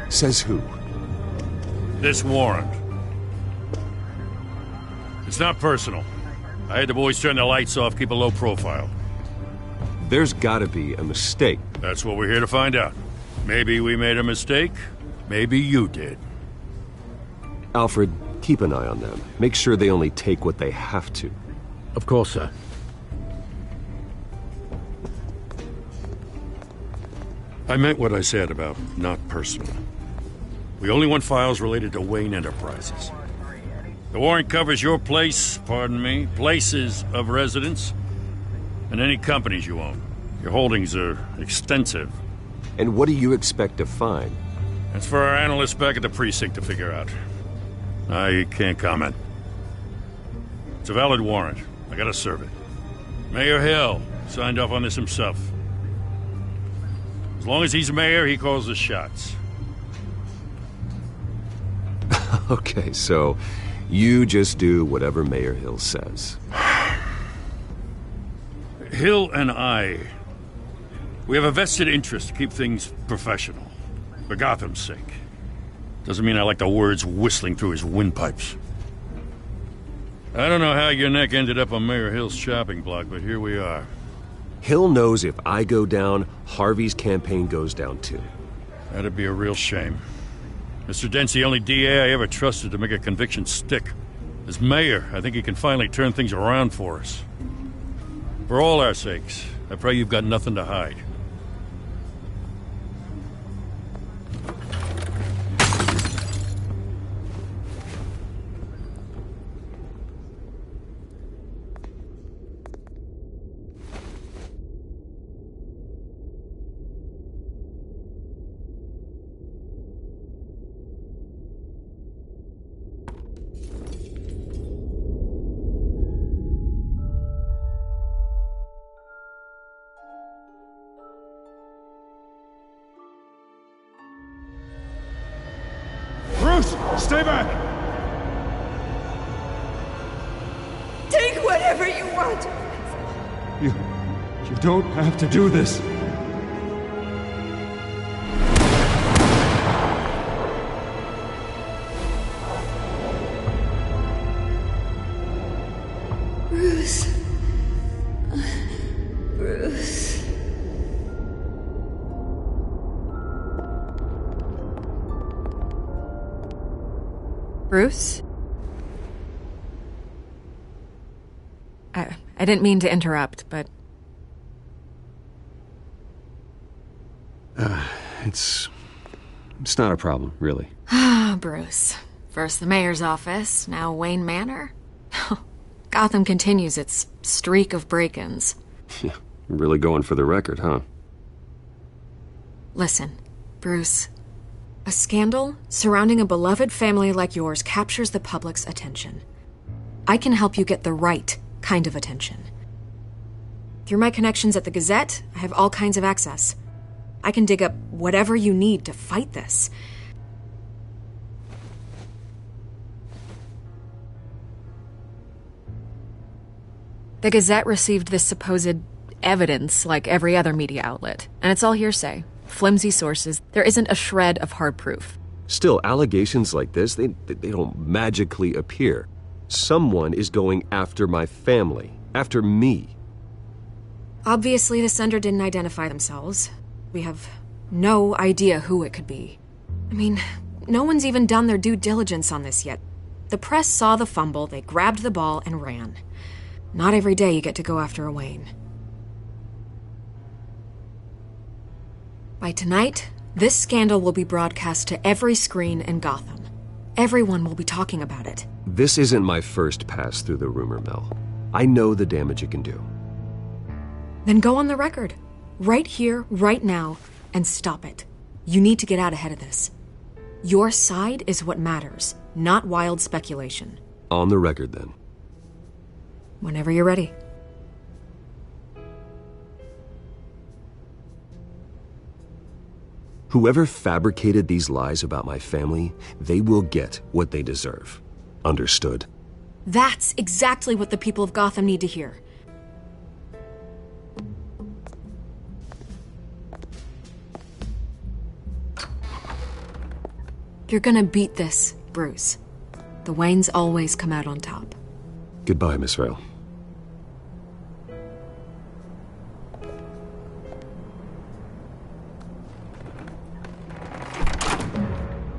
Says who? This warrant. It's not personal. I had the boys turn the lights off, keep a low profile. There's gotta be a mistake. That's what we're here to find out. Maybe we made a mistake. Maybe you did. Alfred, keep an eye on them. Make sure they only take what they have to. Of course, sir. I meant what I said about not personal. We only want files related to Wayne Enterprises. The warrant covers your place, pardon me, places of residence, and any companies you own. Your holdings are extensive. And what do you expect to find? That's for our analysts back at the precinct to figure out. I can't comment. It's a valid warrant. I gotta serve it. Mayor Hill signed off on this himself. As long as he's mayor, he calls the shots. Okay, so you just do whatever Mayor Hill says. Hill and we have a vested interest to keep things professional. For Gotham's sake. Doesn't mean I like the words whistling through his windpipes. I don't know how your neck ended up on Mayor Hill's shopping block, but here we are. Hill knows if I go down, Harvey's campaign goes down too. That'd be a real shame. Mr. Dent's the only DA I ever trusted to make a conviction stick. As mayor, I think he can finally turn things around for us. For all our sakes, I pray you've got nothing to hide. Stay back! Take whatever you want! You don't have to do this. Bruce. Bruce. Bruce? I didn't mean to interrupt, but... It's not a problem, really. Ah, Bruce. First the mayor's office, now Wayne Manor. Gotham continues its streak of break-ins. Yeah, really going for the record, huh? Listen, Bruce. A scandal surrounding a beloved family like yours captures the public's attention. I can help you get the right kind of attention. Through my connections at the Gazette, I have all kinds of access. I can dig up whatever you need to fight this. The Gazette received this supposed evidence like every other media outlet, and it's all hearsay. Flimsy sources. There isn't a shred of hard proof. Still, allegations like this, they don't magically appear. Someone is going after my family, after me. Obviously, the sender didn't identify themselves. We have no idea who it could be. I mean, no one's even done their due diligence on this yet. The press saw the fumble, they grabbed the ball and ran. Not every day you get to go after a Wayne. By tonight, this scandal will be broadcast to every screen in Gotham. Everyone will be talking about it. This isn't my first pass through the rumor mill. I know the damage it can do. Then go on the record. Right here, right now, and stop it. You need to get out ahead of this. Your side is what matters, not wild speculation. On the record, then. Whenever you're ready. Whoever fabricated these lies about my family, they will get what they deserve. Understood? That's exactly what the people of Gotham need to hear. You're gonna beat this, Bruce. The Waynes always come out on top. Goodbye, Miss Vale.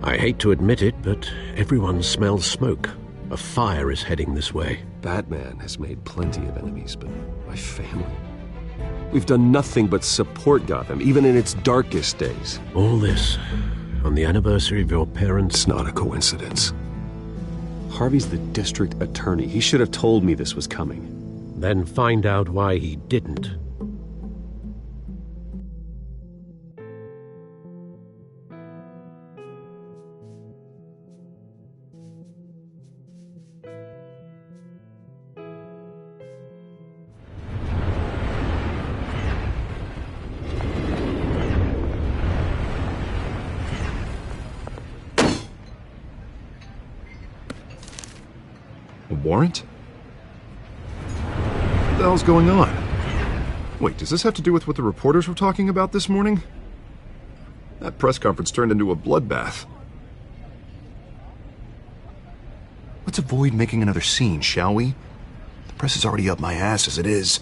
I hate to admit it, but everyone smells smoke. A fire is heading this way. Batman has made plenty of enemies, but my family... We've done nothing but support Gotham, even in its darkest days. All this on the anniversary of your parents'... It's not a coincidence. Harvey's the district attorney. He should have told me this was coming. Then find out why he didn't. Warrant? What the hell's going on? Wait, does this have to do with what the reporters were talking about this morning? That press conference turned into a bloodbath. Let's avoid making another scene, shall we? The press is already up my ass as it is.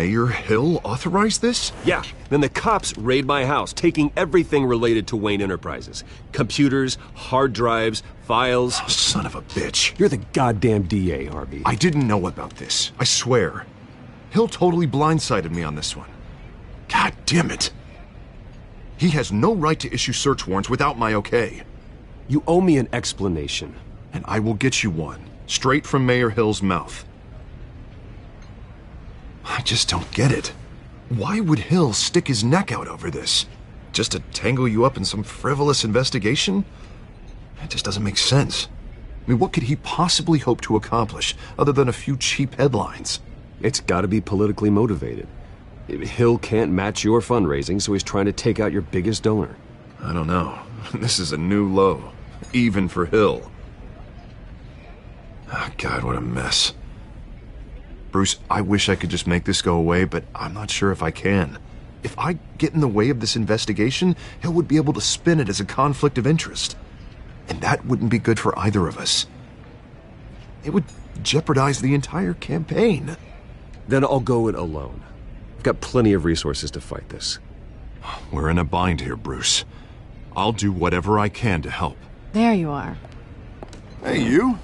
Mayor Hill authorized this? Yeah, then the cops raid my house, taking everything related to Wayne Enterprises. Computers, hard drives, files. Oh, son of a bitch. You're the goddamn DA, Harvey. I didn't know about this. I swear. Hill totally blindsided me on this one. God damn it. He has no right to issue search warrants without my okay. You owe me an explanation. And I will get you one, straight from Mayor Hill's mouth. I just don't get it. Why would Hill stick his neck out over this? Just to tangle you up in some frivolous investigation? It just doesn't make sense. I mean, what could he possibly hope to accomplish other than a few cheap headlines? It's gotta be politically motivated. Hill can't match your fundraising, so he's trying to take out your biggest donor. I don't know. This is a new low, even for Hill. Oh, God, what a mess. Bruce, I wish I could just make this go away, but I'm not sure if I can. If I get in the way of this investigation, Hill would be able to spin it as a conflict of interest. And that wouldn't be good for either of us. It would jeopardize the entire campaign. Then I'll go it alone. I've got plenty of resources to fight this. We're in a bind here, Bruce. I'll do whatever I can to help. There you are. Hey, you?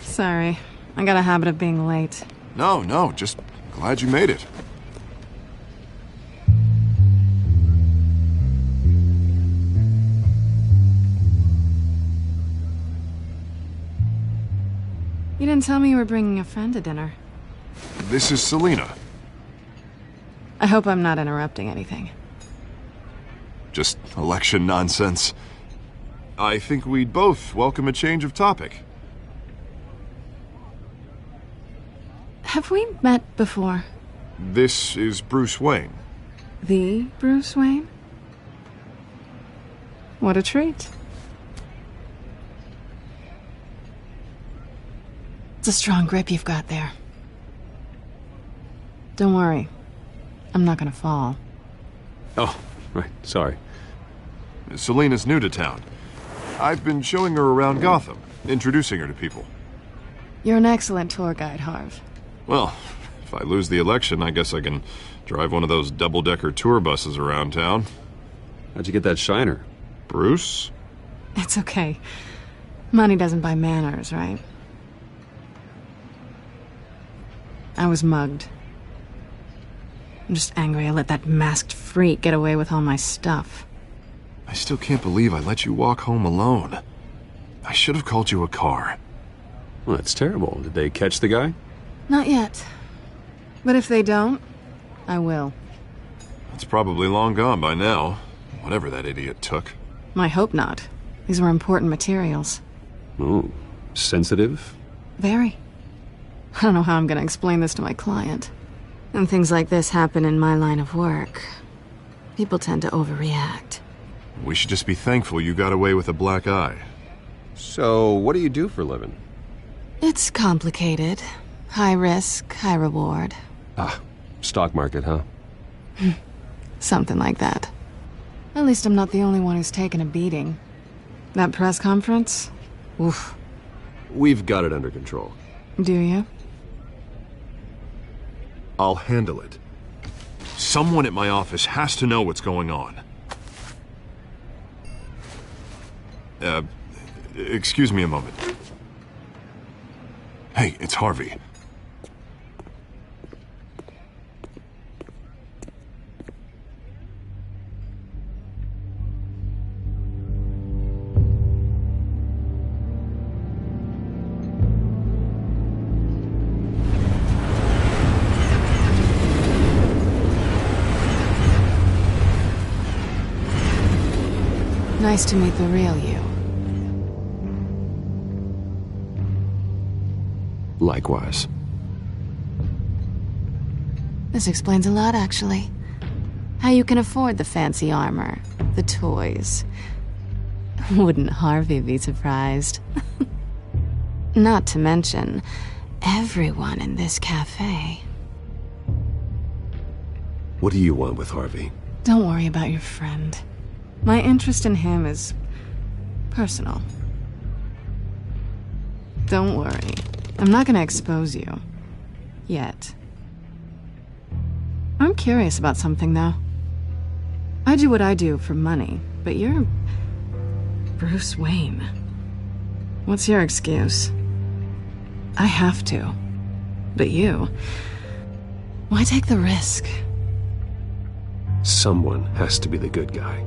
Sorry, I got a habit of being late. No, just glad you made it. You didn't tell me you were bringing a friend to dinner. This is Selina. I hope I'm not interrupting anything. Just election nonsense. I think we'd both welcome a change of topic. Have we met before? This is Bruce Wayne. The Bruce Wayne? What a treat. It's a strong grip you've got there. Don't worry. I'm not gonna fall. Oh, right. Sorry. Selina's new to town. I've been showing her around Gotham, introducing her to people. You're an excellent tour guide, Harv. Well, if I lose the election, I guess I can drive one of those double-decker tour buses around town. How'd you get that shiner? Bruce? It's okay. Money doesn't buy manners, right? I was mugged. I'm just angry I let that masked freak get away with all my stuff. I still can't believe I let you walk home alone. I should have called you a car. Well, that's terrible. Did they catch the guy? Not yet. But if they don't, I will. It's probably long gone by now, whatever that idiot took. I hope not. These were important materials. Ooh, sensitive? Very. I don't know how I'm going to explain this to my client. And things like this happen in my line of work. People tend to overreact. We should just be thankful you got away with a black eye. So, what do you do for a living? It's complicated. High risk, high reward. Ah, stock market, huh? Something like that. At least I'm not the only one who's taken a beating. That press conference? Oof. We've got it under control. Do you? I'll handle it. Someone at my office has to know what's going on. Excuse me a moment. Hey, it's Harvey. Nice to meet the real you. Likewise. This explains a lot, actually. How you can afford the fancy armor, the toys. Wouldn't Harvey be surprised? Not to mention, everyone in this cafe. What do you want with Harvey? Don't worry about your friend. My interest in him is personal. Don't worry. I'm not gonna expose you. Yet. I'm curious about something, though. I do what I do for money, but you're Bruce Wayne. What's your excuse? I have to. But you... why take the risk? Someone has to be the good guy.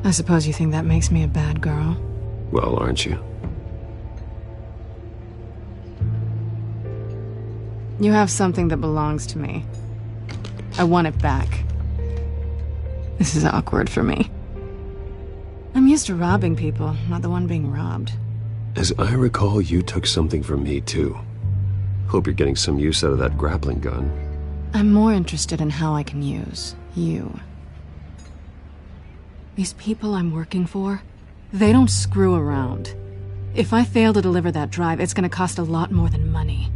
I suppose you think that makes me a bad girl? Well, aren't you? You have something that belongs to me. I want it back. This is awkward for me. I'm used to robbing people, not the one being robbed. As I recall, you took something from me, too. Hope you're getting some use out of that grappling gun. I'm more interested in how I can use you. These people I'm working for, they don't screw around. If I fail to deliver that drive, it's gonna cost a lot more than money.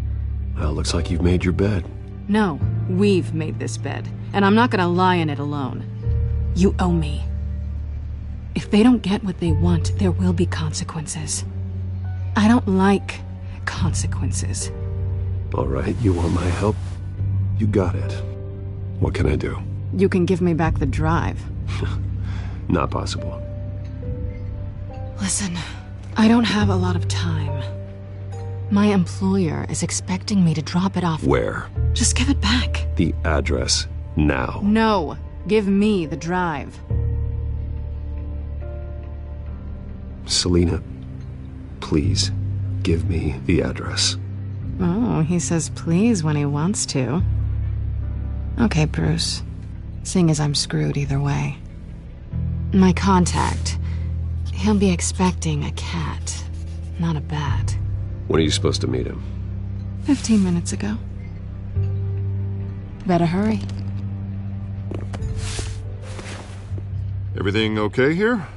Well, looks like you've made your bed. No, we've made this bed, and I'm not gonna lie in it alone. You owe me. If they don't get what they want, there will be consequences. I don't like consequences. All right, you want my help? You got it. What can I do? You can give me back the drive. Not possible. Listen, I don't have a lot of time. My employer is expecting me to drop it off. Where? Just give it back. The address, now. No, give me the drive. Selina, please, give me the address. Oh, he says please when he wants to. Okay, Bruce. Seeing as I'm screwed either way. My contact, he'll be expecting a cat, not a bat. When are you supposed to meet him? 15 minutes ago. Better hurry. Everything okay here?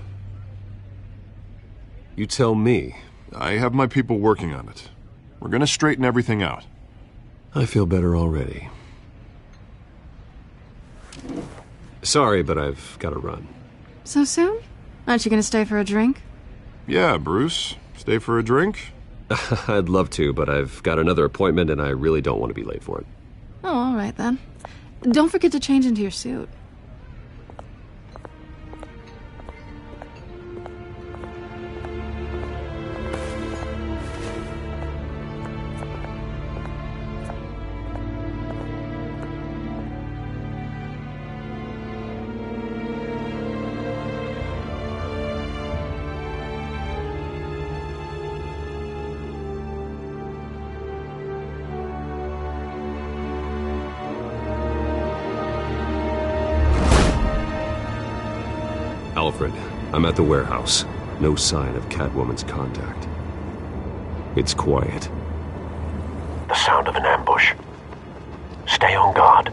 You tell me. I have my people working on it. We're gonna straighten everything out. I feel better already. Sorry, but I've got to run. So soon? Aren't you gonna stay for a drink? Yeah, Bruce. Stay for a drink? I'd love to, but I've got another appointment and I really don't want to be late for it. Oh, all right then. Don't forget to change into your suit. Alfred, I'm at the warehouse. No sign of Catwoman's contact. It's quiet. The sound of an ambush. Stay on guard.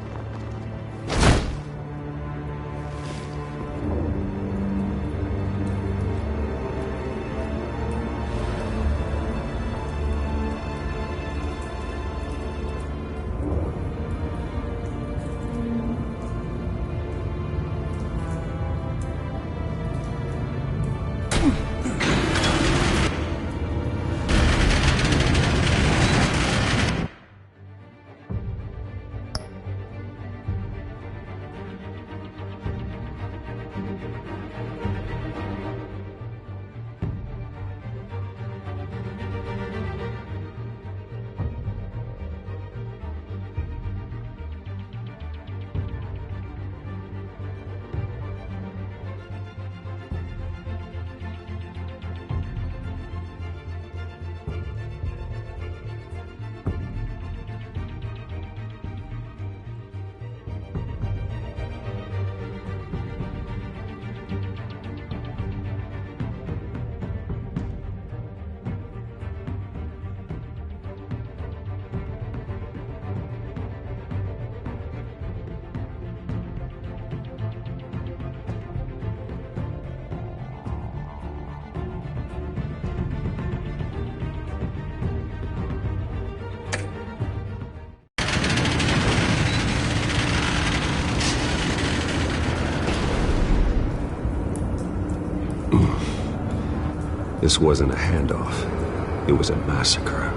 This wasn't a handoff. It was a massacre.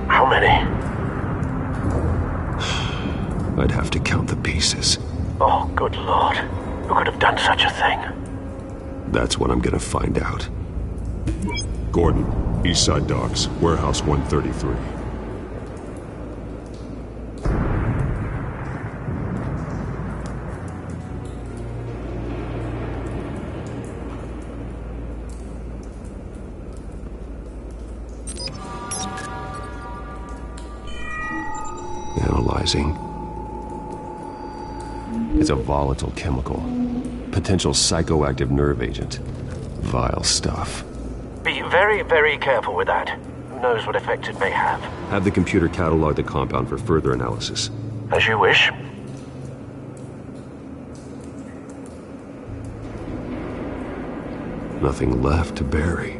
How many? I'd have to count the pieces. Oh, good Lord. Who could have done such a thing? That's what I'm gonna find out. Gordon, Eastside Docks, Warehouse 133. Analyzing. It's a volatile chemical. Potential psychoactive nerve agent. Vile stuff. Be very, very careful with that. Who knows what effects it may have. Have the computer catalog the compound for further analysis. As you wish. Nothing left to bury.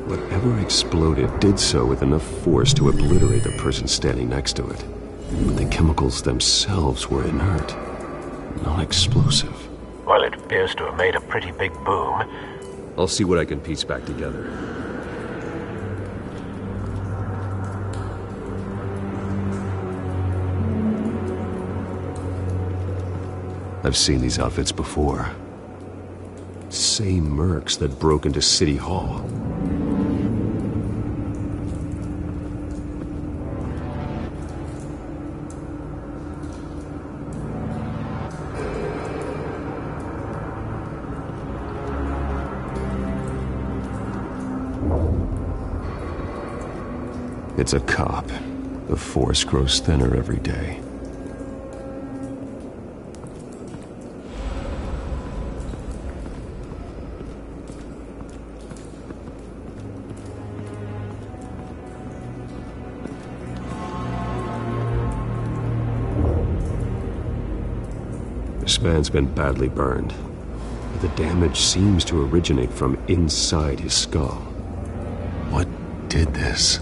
Whatever exploded did so with enough force to obliterate the person standing next to it. But the chemicals themselves were inert, not explosive. Well, it appears to have made a pretty big boom. I'll see what I can piece back together. I've seen these outfits before. Same mercs that broke into City Hall. It's a cop. The force grows thinner every day. This man's been badly burned. But the damage seems to originate from inside his skull. What did this?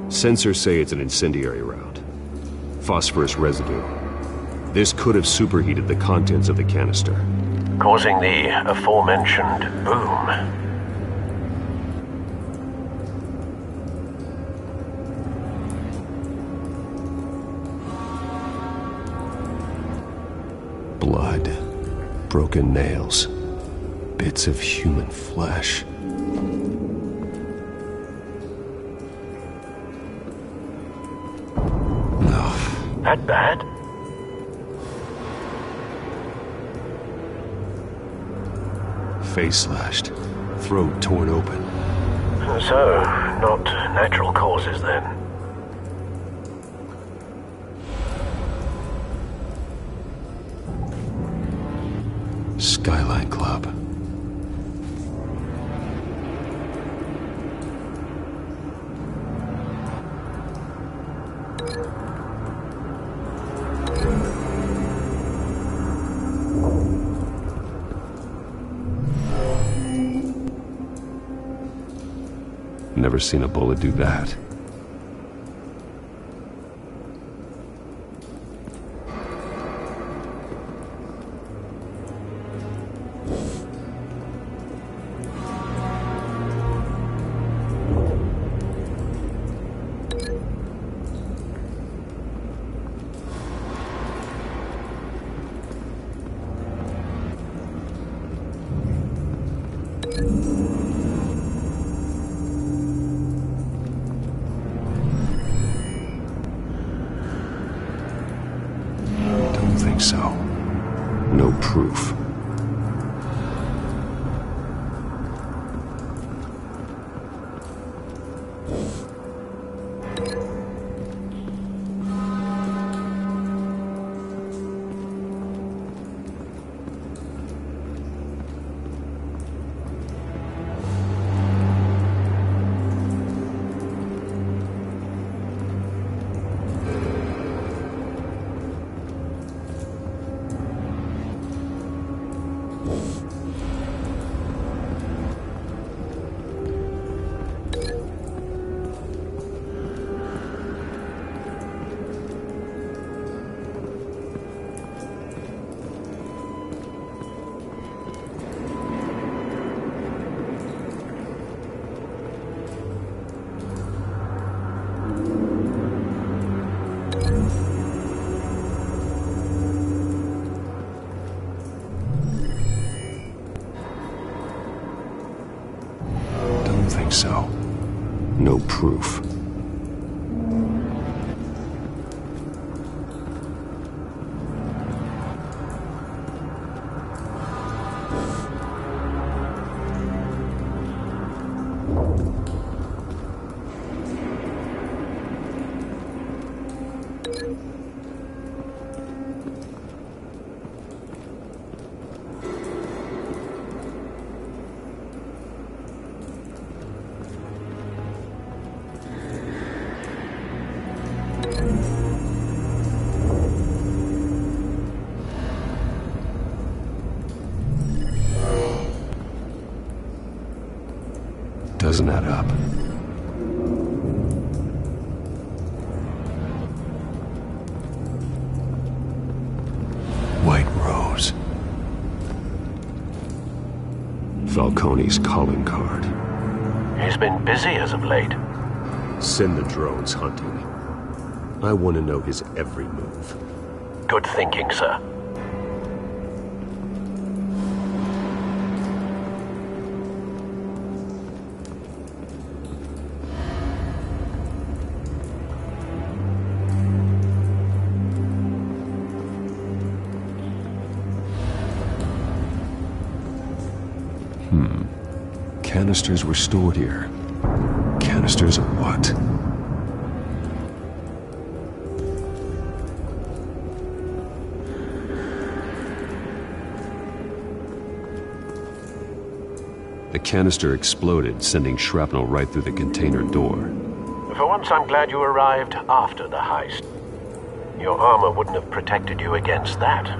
Sensors say it's an incendiary round. Phosphorus residue. This could have superheated the contents of the canister, causing the aforementioned boom. Blood, broken nails, bits of human flesh. That bad? Face slashed, throat torn open. So, not natural causes then. Skyline Club. Never seen a bullet do that. So, no proof. think so. No proof. Doesn't add up. White Rose. Falcone's calling card. He's been busy as of late. Send the drones hunting. I want to know his every move. Good thinking, sir. Canisters were stored here. Canisters of what? The canister exploded, sending shrapnel right through the container door. For once, I'm glad you arrived after the heist. Your armor wouldn't have protected you against that.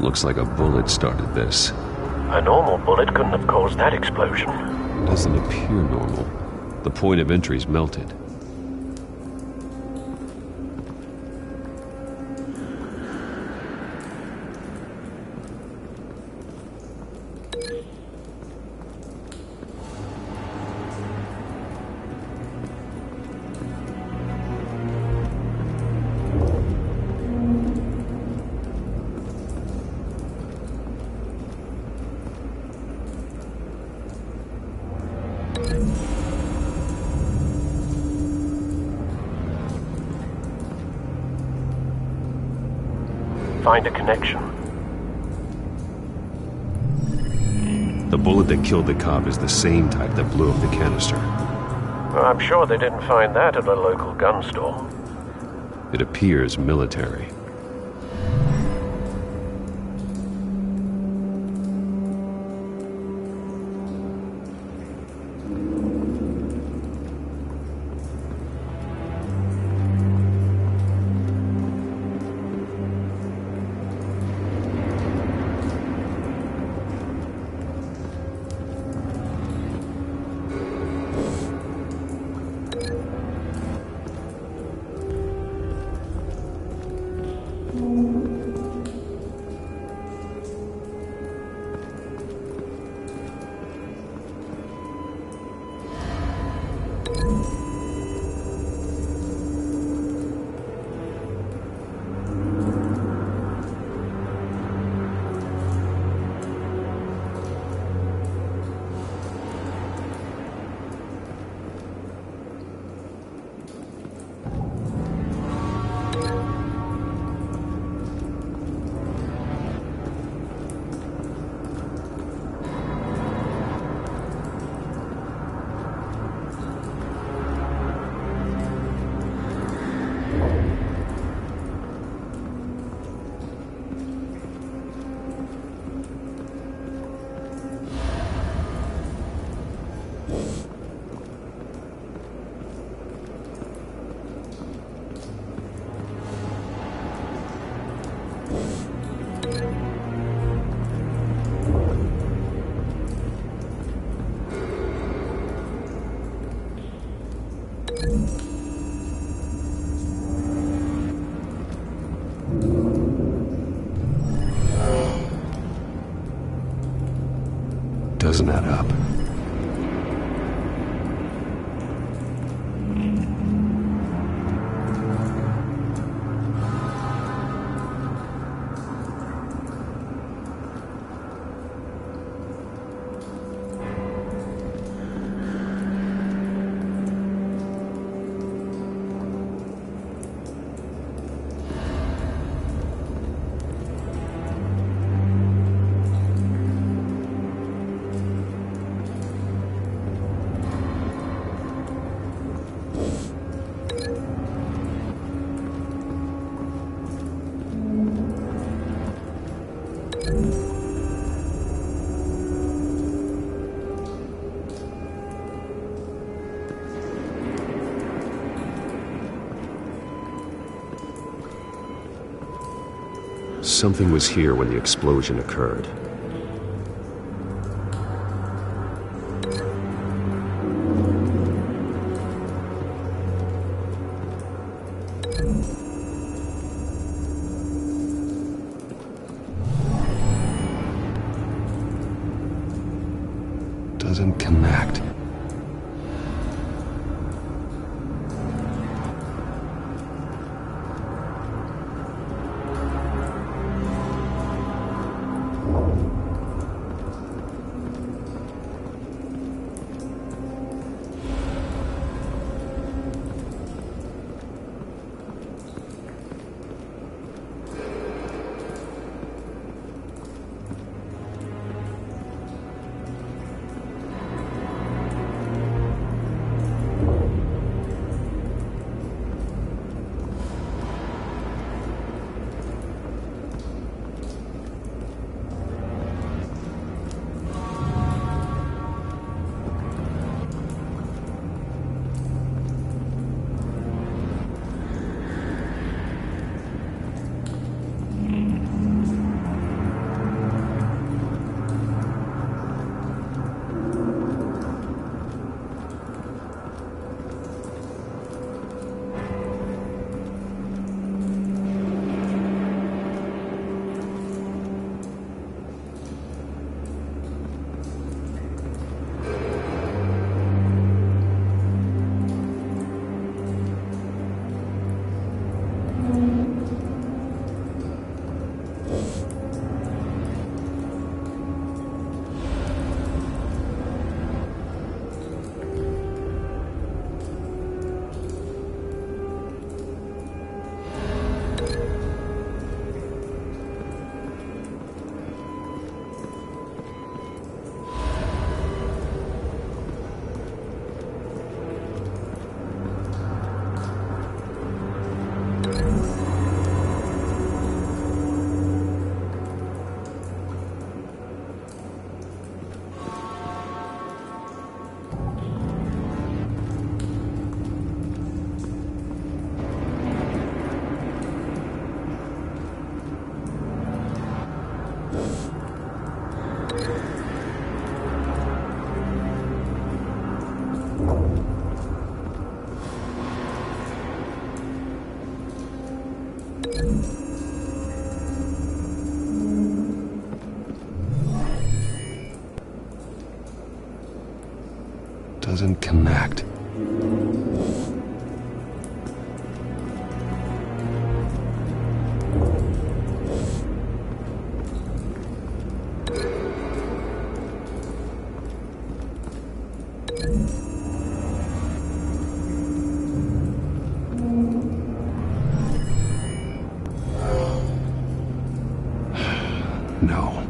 Looks like a bullet started this. A normal bullet couldn't have caused that explosion. Doesn't appear normal. The point of entry's melted. Find a connection. The bullet that killed the cop is the same type that blew up the canister. Well, I'm sure they didn't find that at a local gun store. It appears military. doesn't add up. Something was here when the explosion occurred. Doesn't connect. Doesn't connect. No.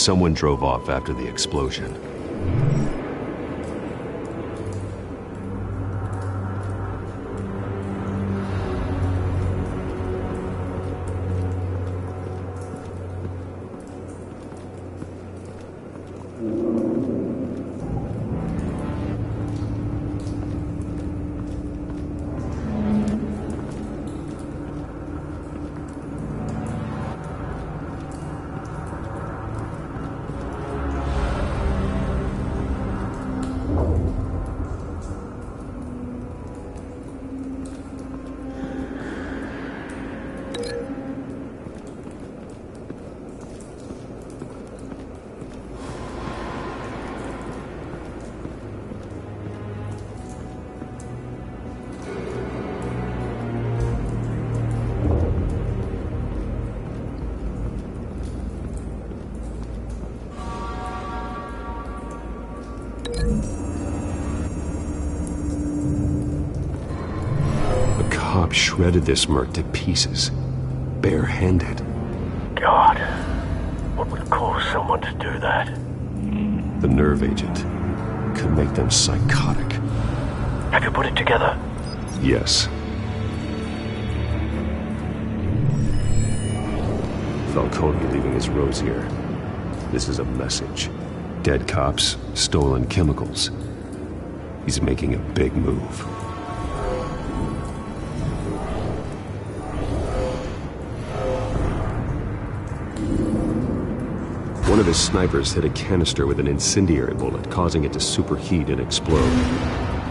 someone drove off after the explosion. Shredded this merc to pieces, barehanded. God, what would cause someone to do that? The nerve agent could make them psychotic. Have you put it together? Yes. Falcone leaving his rose here. This is a message. Dead cops, stolen chemicals. He's making a big move. One of his snipers hit a canister with an incendiary bullet, causing it to superheat and explode.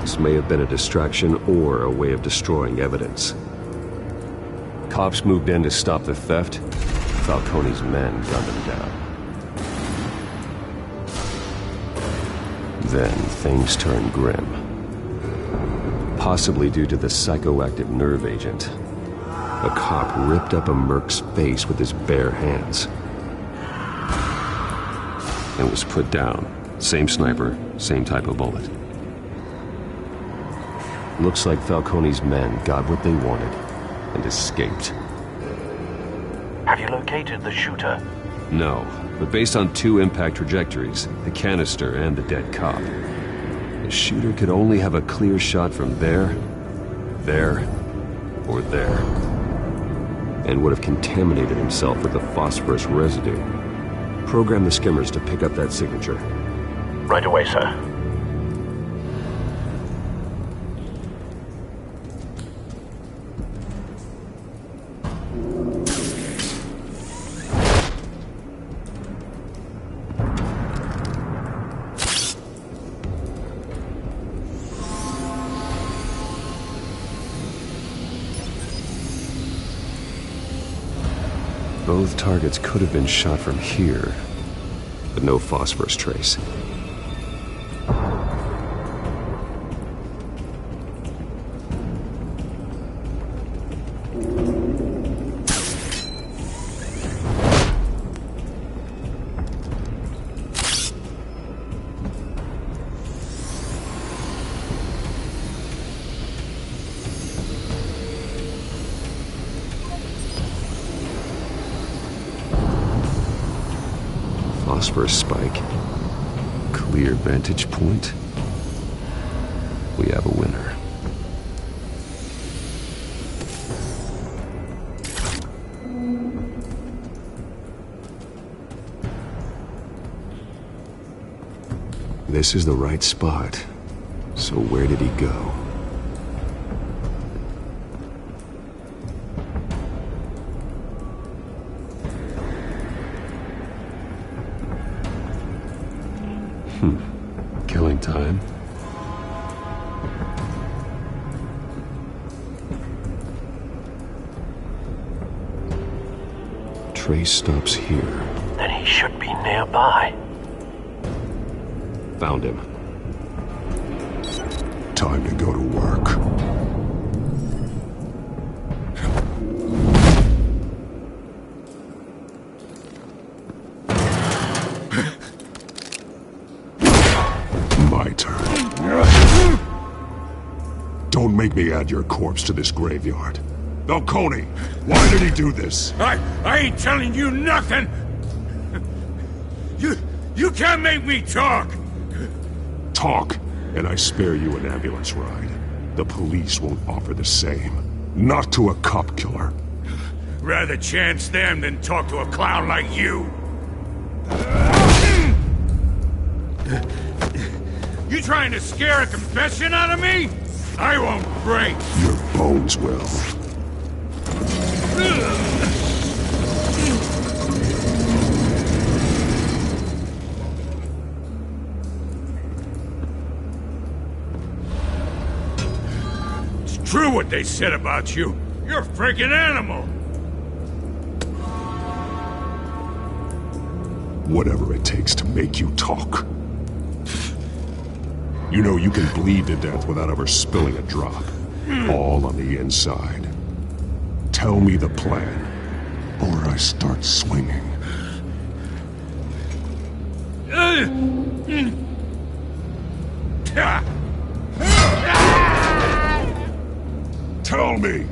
This may have been a distraction or a way of destroying evidence. Cops moved in to stop the theft. Falcone's men gunned them down. Then things turned grim. Possibly due to the psychoactive nerve agent. A cop ripped up a merc's face with his bare hands. And was put down. Same sniper, same type of bullet. Looks like Falcone's men got what they wanted and escaped. Have you located the shooter? No, but based on two impact trajectories, the canister and the dead cop, the shooter could only have a clear shot from there, or there, and would have contaminated himself with the phosphorus residue. Program the skimmers to pick up that signature. Right away, sir. Both targets could have been shot from here, but no phosphorus trace. Phosphorus spike. Clear vantage point. We have a winner. This is the right spot. So where did he go? Killing time. Trace stops here. Then he should be nearby. Found him. Time to go to work. My turn. Don't make me add your corpse to this graveyard. Falcone, why did he do this? I ain't telling you nothing! You You can't make me talk! Talk, and I spare you an ambulance ride. The police won't offer the same. Not to a cop killer. Rather chance them than talk to a clown like you. You trying to scare a confession out of me? I won't break. Your bones will. It's true what they said about you. You're a freaking animal. Whatever it takes to make you talk. You know you can bleed to death without ever spilling a drop. All on the inside. Tell me the plan, or I start swinging. Tell me!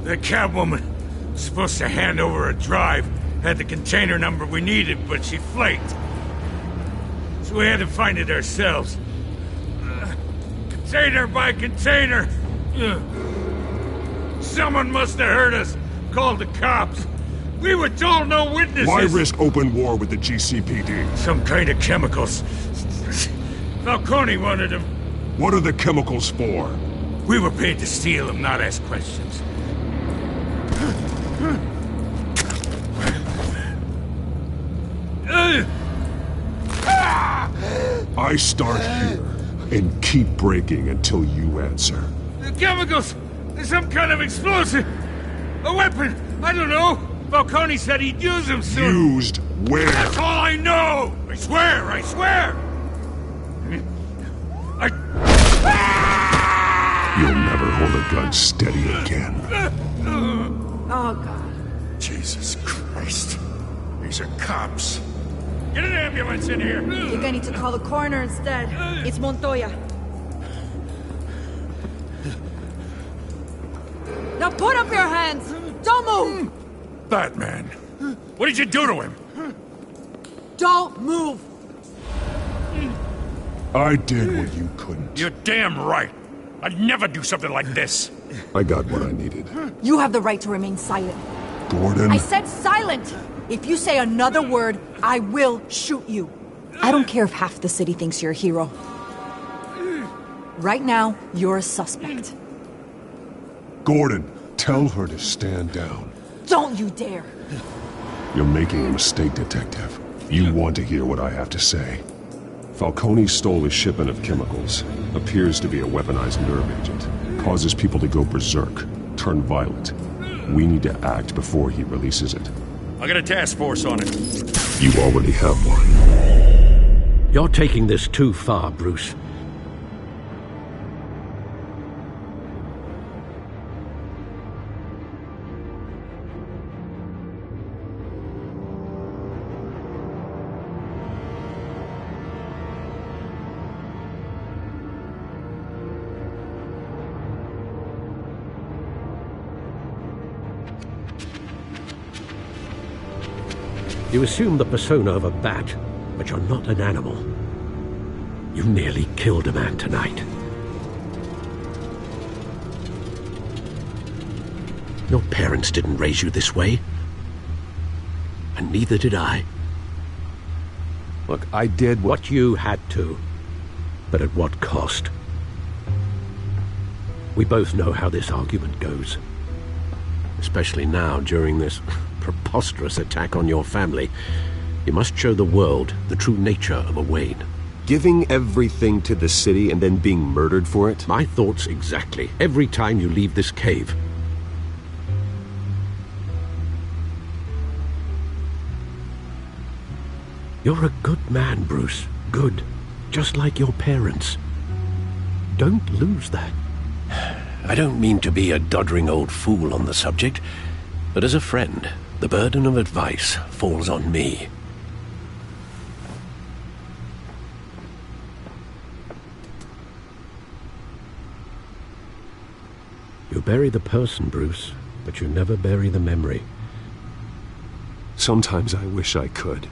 The Catwoman was supposed to hand over a drive, had the container number we needed, but she flaked. So we had to find it ourselves. Container by container. Someone must have heard us, called the cops. We were told no witnesses. Why risk open war with the GCPD? Some kind of chemicals. Falcone wanted them. What are the chemicals for? We were paid to steal them, not ask questions. I start here and keep breaking until you answer. The chemicals! There's some kind of explosive! A weapon! I don't know! Falcone said he'd use them soon! Used where? That's all I know! I swear! I swear! You'll never hold a gun steady again. Oh, God. Jesus Christ. These are cops. Get an ambulance in here! You're gonna need to call the coroner instead. It's Montoya. Now put up your hands! Don't move! Batman, what did you do to him? Don't move! I did what you couldn't. You're damn right. I'd never do something like this. I got what I needed. You have the right to remain silent. Gordon? I said silent! If you say another word, I will shoot you. I don't care if half the city thinks you're a hero. Right now, you're a suspect. Gordon, tell her to stand down. Don't you dare! You're making a mistake, Detective. You want to hear what I have to say. Falcone stole a shipment of chemicals. Appears to be a weaponized nerve agent. Causes people to go berserk, turn violent. We need to act before he releases it. I got a task force on it. You already have one. You're taking this too far, Bruce. You assume the persona of a bat, but you're not an animal. You nearly killed a man tonight. Your parents didn't raise you this way. And neither did I. Look, I did what you had to. But at what cost? We both know how this argument goes. Especially now, during this preposterous attack on your family. You must show the world the true nature of a Wayne. Giving everything to the city and then being murdered for it? My thoughts exactly. Every time you leave this cave. You're a good man, Bruce. Good. Just like your parents. Don't lose that. I don't mean to be a doddering old fool on the subject, but as a friend, the burden of advice falls on me. You bury the person, Bruce, but you never bury the memory. Sometimes I wish I could.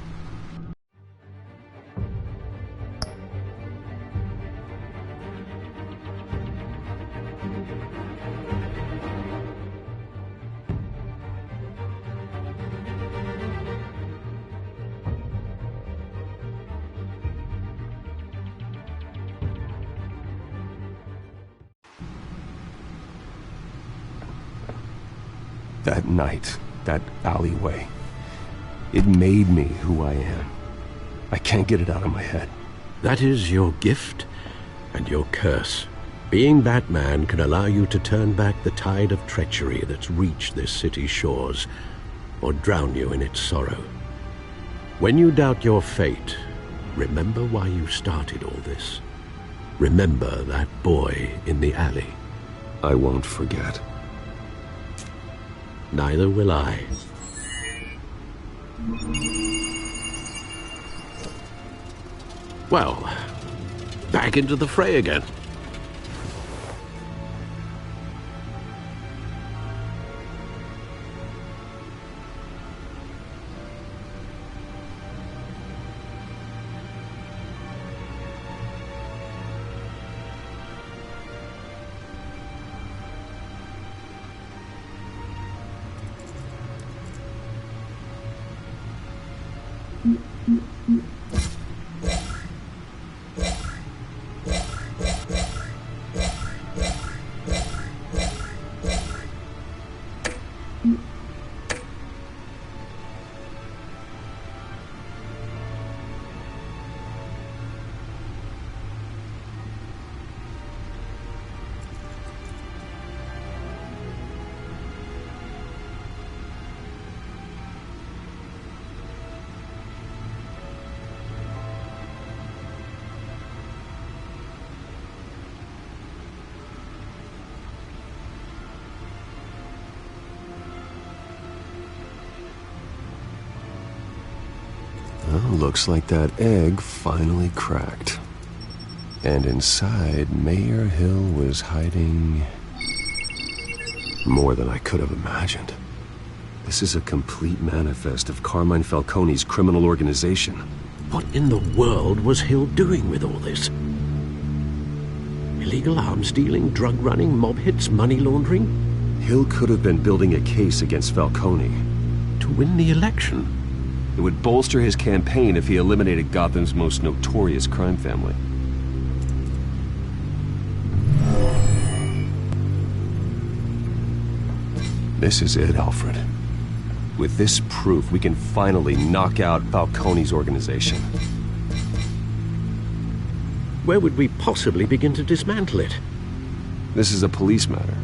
That night, that alleyway, it made me who I am. I can't get it out of my head. That is your gift and your curse. Being Batman can allow you to turn back the tide of treachery that's reached this city's shores, or drown you in its sorrow. When you doubt your fate, remember why you started all this. Remember that boy in the alley. I won't forget. Neither will I. Well, back into the fray again. Well, looks like that egg finally cracked. And inside, Mayor Hill was hiding more than I could have imagined. This is a complete manifest of Carmine Falcone's criminal organization. What in the world was Hill doing with all this? Illegal arms dealing, drug running, mob hits, money laundering? Hill could have been building a case against Falcone. To win the election? It would bolster his campaign if he eliminated Gotham's most notorious crime family. This is it, Alfred. With this proof, we can finally knock out Falcone's organization. Where would we possibly begin to dismantle it? This is a police matter.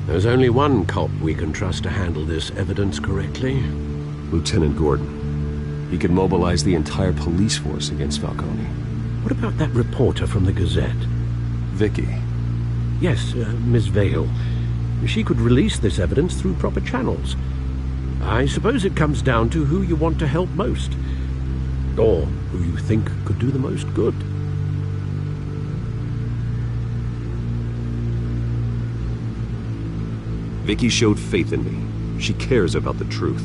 There's only one cop we can trust to handle this evidence correctly. Lieutenant Gordon. He could mobilize the entire police force against Falcone. What about that reporter from the Gazette? Vicky. Yes, Miss Vale. She could release this evidence through proper channels. I suppose it comes down to who you want to help most. Or who you think could do the most good. Vicky showed faith in me. She cares about the truth.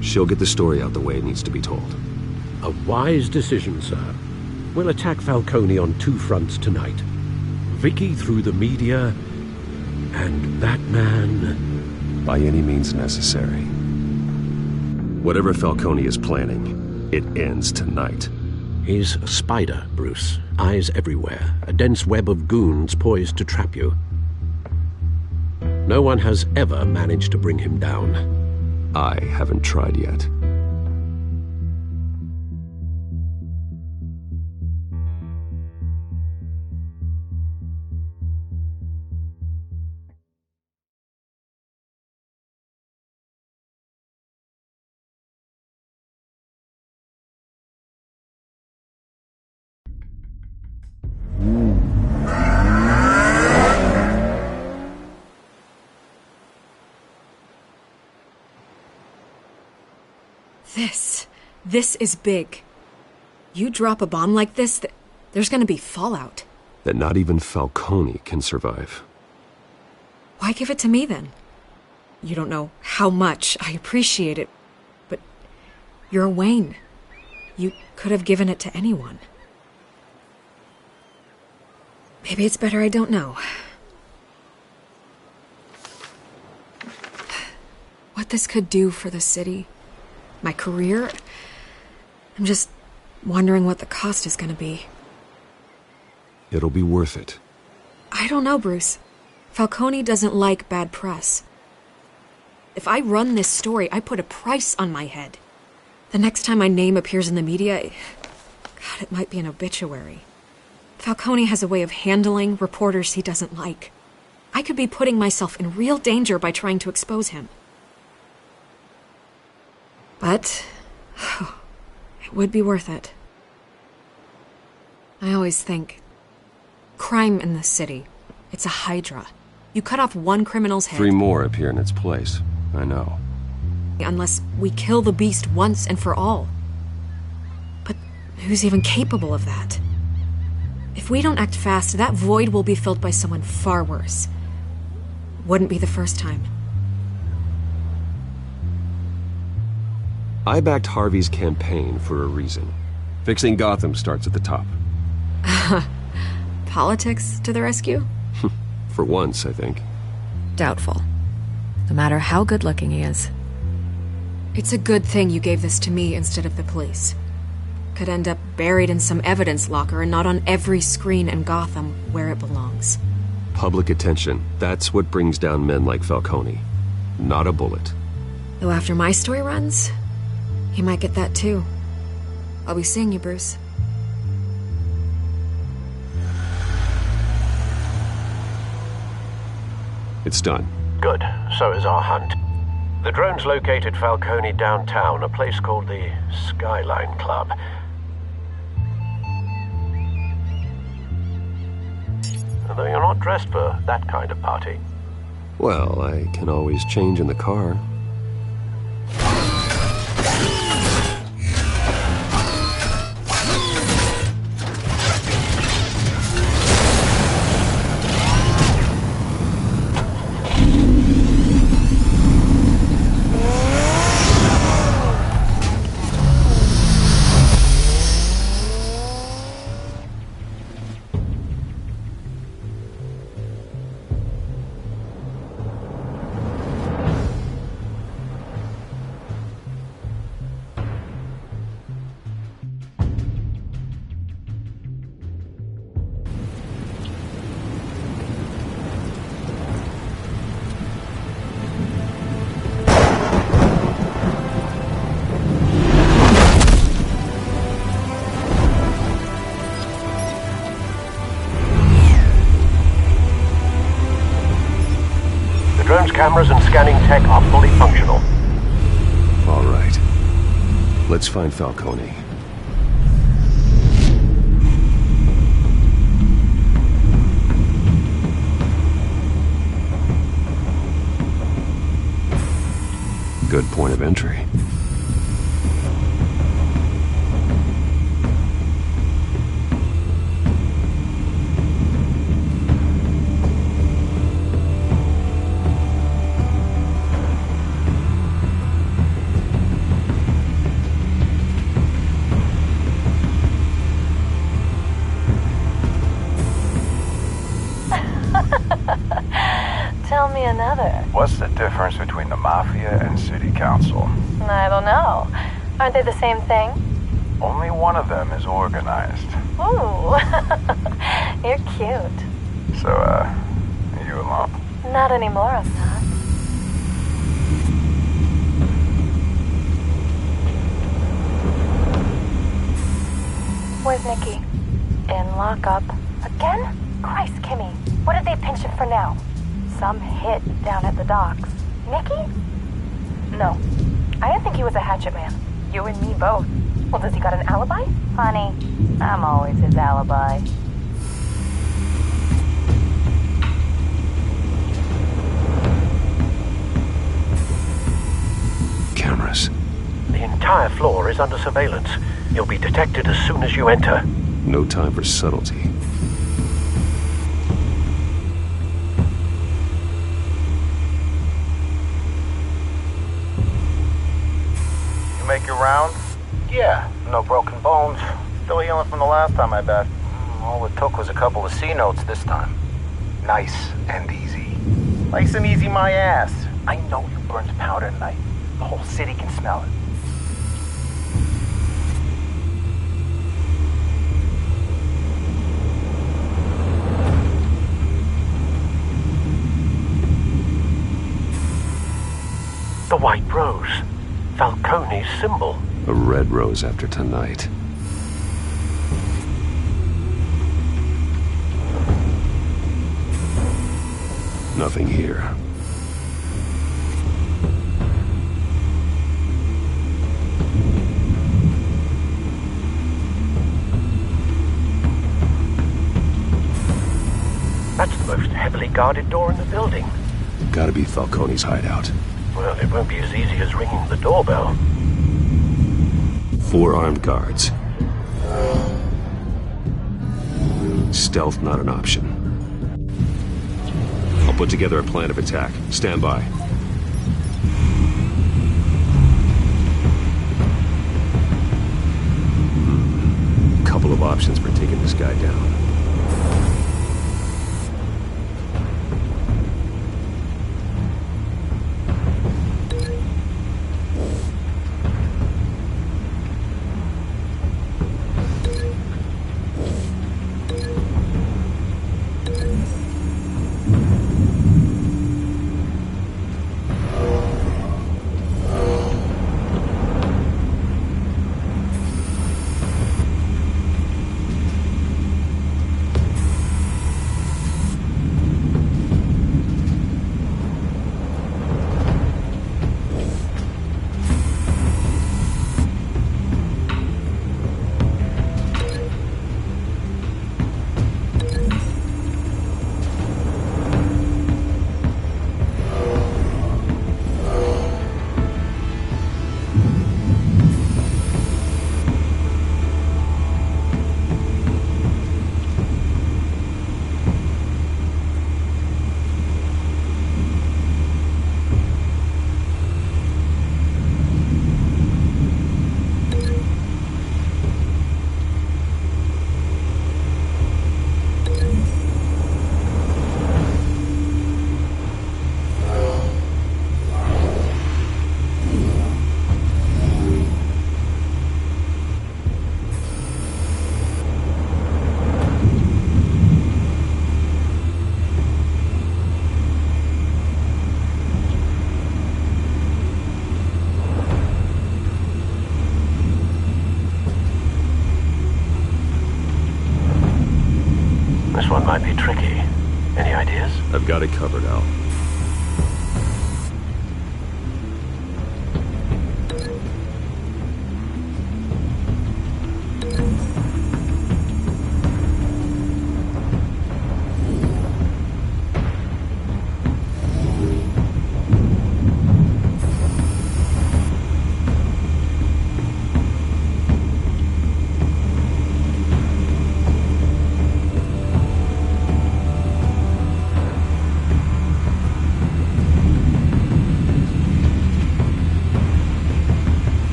She'll get the story out the way it needs to be told. A wise decision, sir. We'll attack Falcone on two fronts tonight. Vicky through the media, and Batman... by any means necessary. Whatever Falcone is planning, it ends tonight. He's a spider, Bruce. Eyes everywhere. A dense web of goons poised to trap you. No one has ever managed to bring him down. I haven't tried yet. This is big. You drop a bomb like this, there's gonna be fallout. That not even Falcone can survive. Why give it to me, then? You don't know how much I appreciate it, but you're Wayne. You could have given it to anyone. Maybe it's better I don't know. What this could do for the city, my career, I'm just wondering what the cost is gonna be. It'll be worth it. I don't know, Bruce. Falcone doesn't like bad press. If I run this story, I put a price on my head. The next time my name appears in the media, God, it might be an obituary. Falcone has a way of handling reporters he doesn't like. I could be putting myself in real danger by trying to expose him. But it would be worth it. I always think, crime in this city, it's a hydra. You cut off one criminal's head. 3 more appear in its place. I know. Unless we kill the beast once and for all. But who's even capable of that? If we don't act fast, that void will be filled by someone far worse. Wouldn't be the first time. I backed Harvey's campaign for a reason. Fixing Gotham starts at the top. Politics to the rescue? For once, I think. Doubtful. No matter how good-looking he is. It's a good thing you gave this to me instead of the police. Could end up buried in some evidence locker and not on every screen in Gotham where it belongs. Public attention. That's what brings down men like Falcone. Not a bullet. Though after my story runs, he might get that too. I'll be seeing you, Bruce. It's done. Good. So is our hunt. The drones located Falcone downtown, a place called the Skyline Club. Although you're not dressed for that kind of party. Well, I can always change in the car. Drone's cameras and scanning tech are fully functional. All right. Let's find Falcone. Good point of entry. Tell me another. What's the difference between the Mafia and City Council? I don't know. Aren't they the same thing? Only one of them is organized. Ooh. You're cute. So, are you alone? Not anymore, I'm not. Where's Nikki? In lockup. Again? Christ, Kimmy. What did they pinch him for now? Some hit down at the docks. Nikki? No. I didn't think he was a hatchet man. You and me both. Well, does he got an alibi? Honey, I'm always his alibi. Cameras. The entire floor is under surveillance. You'll be detected as soon as you enter. No time for subtlety. Make your rounds? Yeah, no broken bones. Still healing from the last time, I bet. All it took was a couple of C notes this time. Nice and easy. Nice and easy, my ass. I know you burned powder tonight. The whole city can smell it. white rose. Falcone's symbol. A red rose after tonight. Nothing here. That's the most heavily guarded door in the building. Gotta be Falcone's hideout. Well, it won't be as easy as ringing the doorbell. 4 armed guards. Stealth not an option. I'll put together a plan of attack. Stand by. Couple of options for taking this guy down. This one might be tricky. Any ideas? I've got it covered, Al.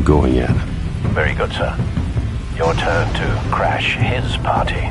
going in. Very good, sir. Your turn to crash his party.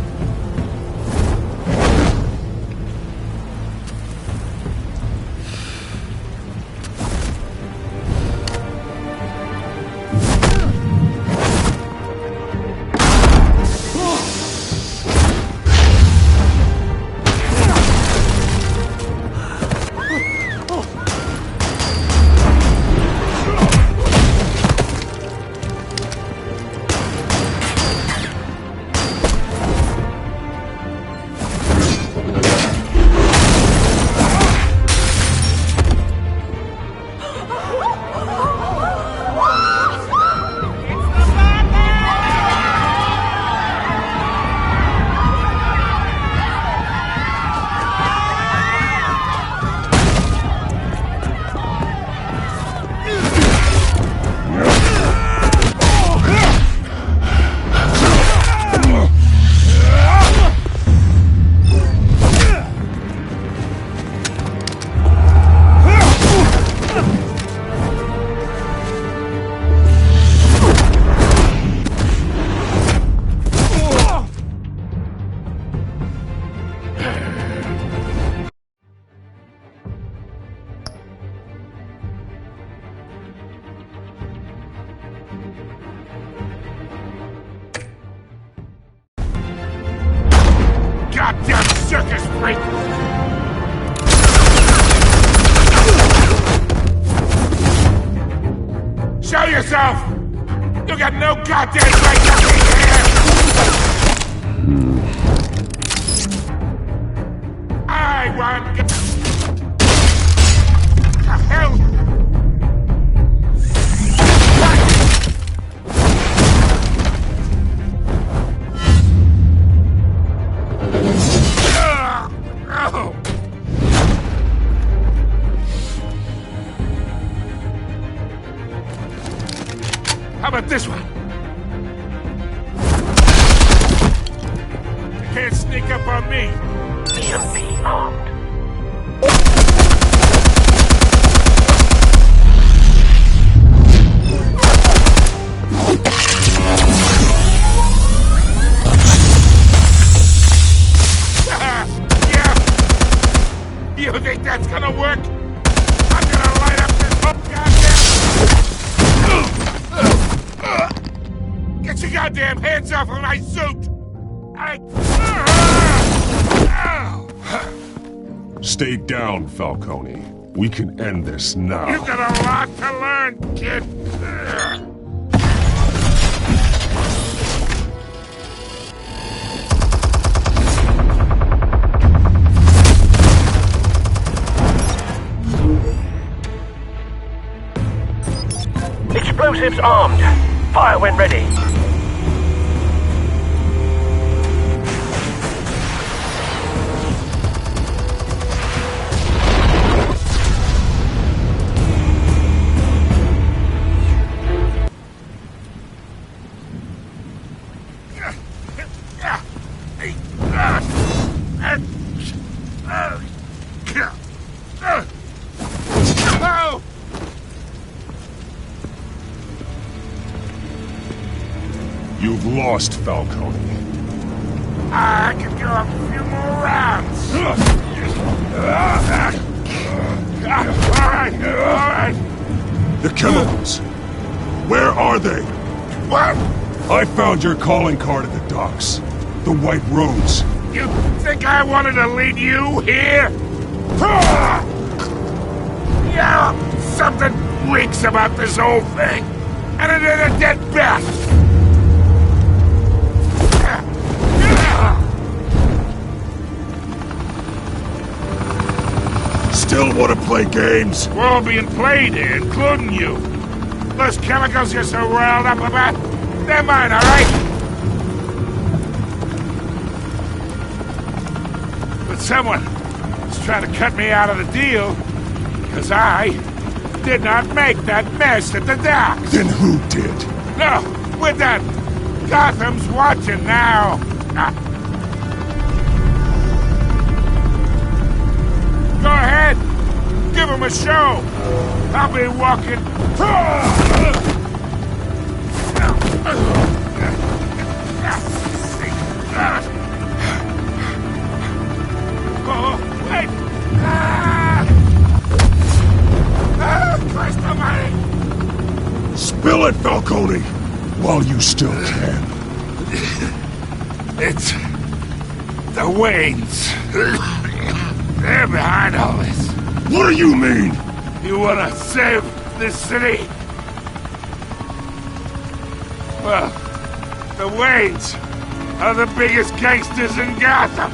Goddamn circus freak! Show yourself! You got no goddamn right to be here! I want... The hell? How about this one? You can't sneak up on me. EMP armed. Yeah. You think that's gonna work? I'm gonna light up this whole goddamn... Get your goddamn hands off of my suit! Stay down, Falcone. We can end this now. You've got a lot to learn, kid. Explosives armed. Fire when ready. You've lost, Falcone. I can go a few more rounds. All right. The chemicals. Where are they? What? I found your calling card at the docks. The White Rose. You think I wanted to lead you here? Yeah, something reeks about this whole thing. And it is a dead bat. Still want to play games? We're all being played here, including you. Those chemicals you're so riled up about, they're mine, all right? But someone is trying to cut me out of the deal because I did not make that mess at the docks. Then who did? No, we're done. Gotham's watching now. Go ahead. Give him a show. I'll be walking. Oh, wait! Christ almighty! Spill it, Falcone, while you still can. It's the Waynes. They're behind all this. What do you mean? You wanna save this city? Well, the Waynes are the biggest gangsters in Gotham.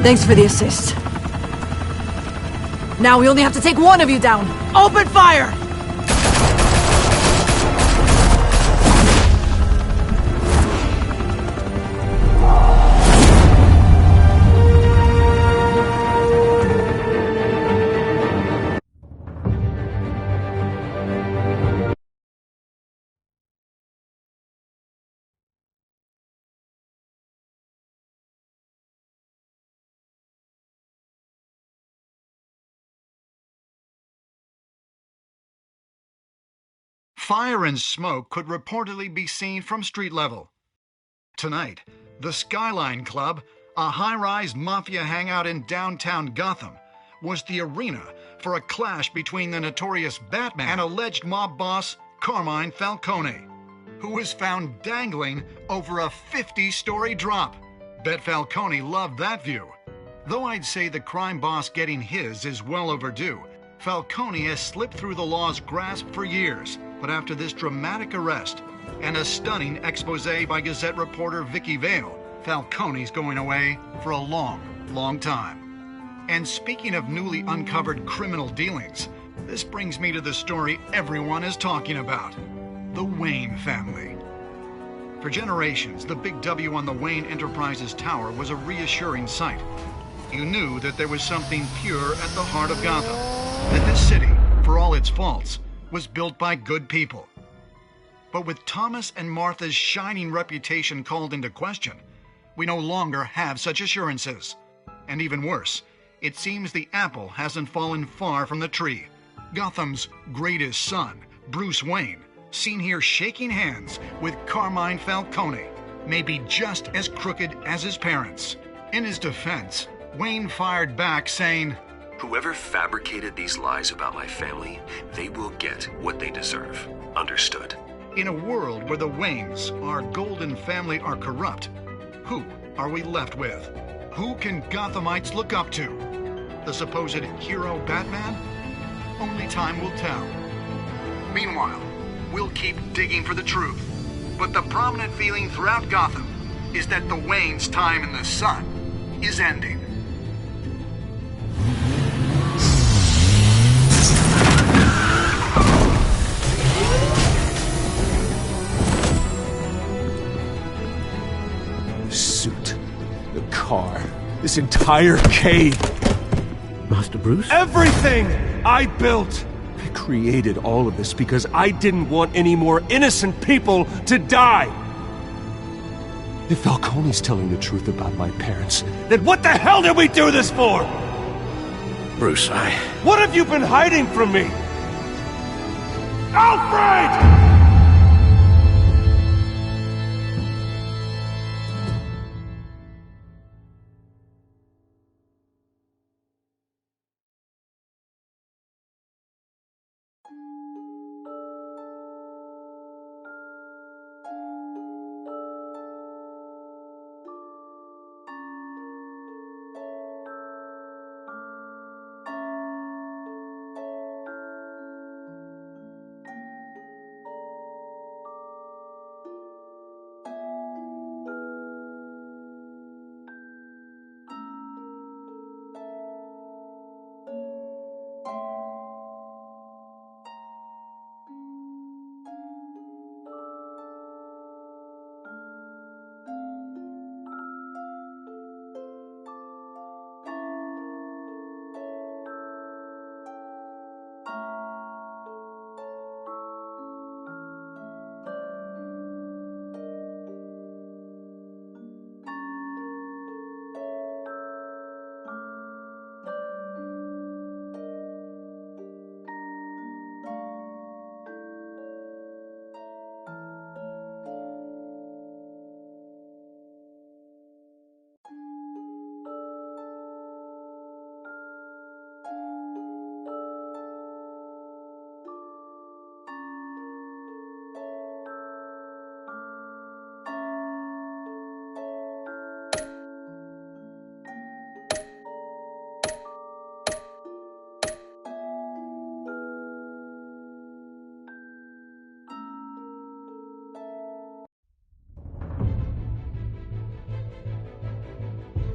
Thanks for the assist. Now we only have to take one of you down. Open fire! Fire and smoke could reportedly be seen from street level. Tonight, the Skyline Club, a high-rise mafia hangout in downtown Gotham, was the arena for a clash between the notorious Batman and alleged mob boss Carmine Falcone, who was found dangling over a 50-story drop. Bet Falcone loved that view. Though I'd say the crime boss getting his is well overdue, Falcone has slipped through the law's grasp for years. But after this dramatic arrest and a stunning expose by Gazette reporter Vicky Vale, Falcone's going away for a long, long time. And speaking of newly uncovered criminal dealings, this brings me to the story everyone is talking about: the Wayne family. For generations, the big W on the Wayne Enterprises Tower was a reassuring sight. You knew that there was something pure at the heart of Gotham, that this city, for all its faults, was built by good people. But with Thomas and Martha's shining reputation called into question, we no longer have such assurances. And even worse, it seems the apple hasn't fallen far from the tree. Gotham's greatest son, Bruce Wayne, seen here shaking hands with Carmine Falcone, may be just as crooked as his parents. In his defense, Wayne fired back saying, "Whoever fabricated these lies about my family, they will get what they deserve. Understood?" In a world where the Waynes, our golden family, are corrupt, who are we left with? Who can Gothamites look up to? The supposed hero Batman? Only time will tell. Meanwhile, we'll keep digging for the truth. But the prominent feeling throughout Gotham is that the Waynes' time in the sun is ending. Suit, the car, this entire cave. Master Bruce? Everything I built! I created all of this because I didn't want any more innocent people to die! If Falcone's telling the truth about my parents, then what the hell did we do this for? Bruce, What have you been hiding from me? Alfred!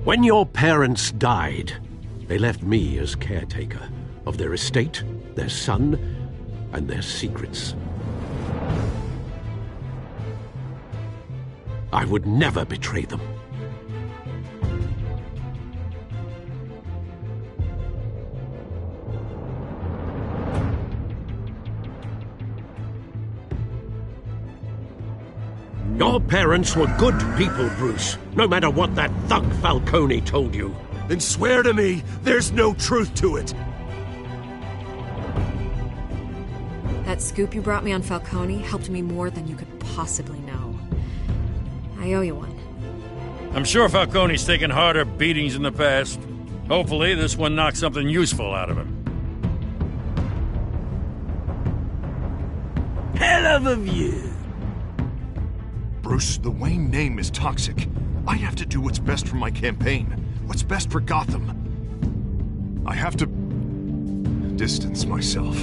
When your parents died, they left me as caretaker of their estate, their son, and their secrets. I would never betray them. Your parents were good people, Bruce, no matter what that thug Falcone told you. Then swear to me there's no truth to it. That scoop you brought me on Falcone helped me more than you could possibly know. I owe you one. I'm sure Falcone's taken harder beatings in the past. Hopefully, this one knocks something useful out of him. Hell of a view. Bruce, the Wayne name is toxic. I have to do what's best for my campaign. What's best for Gotham. I have to distance myself.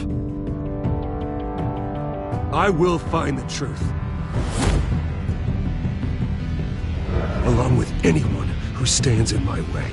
I will find the truth. Along with anyone who stands in my way.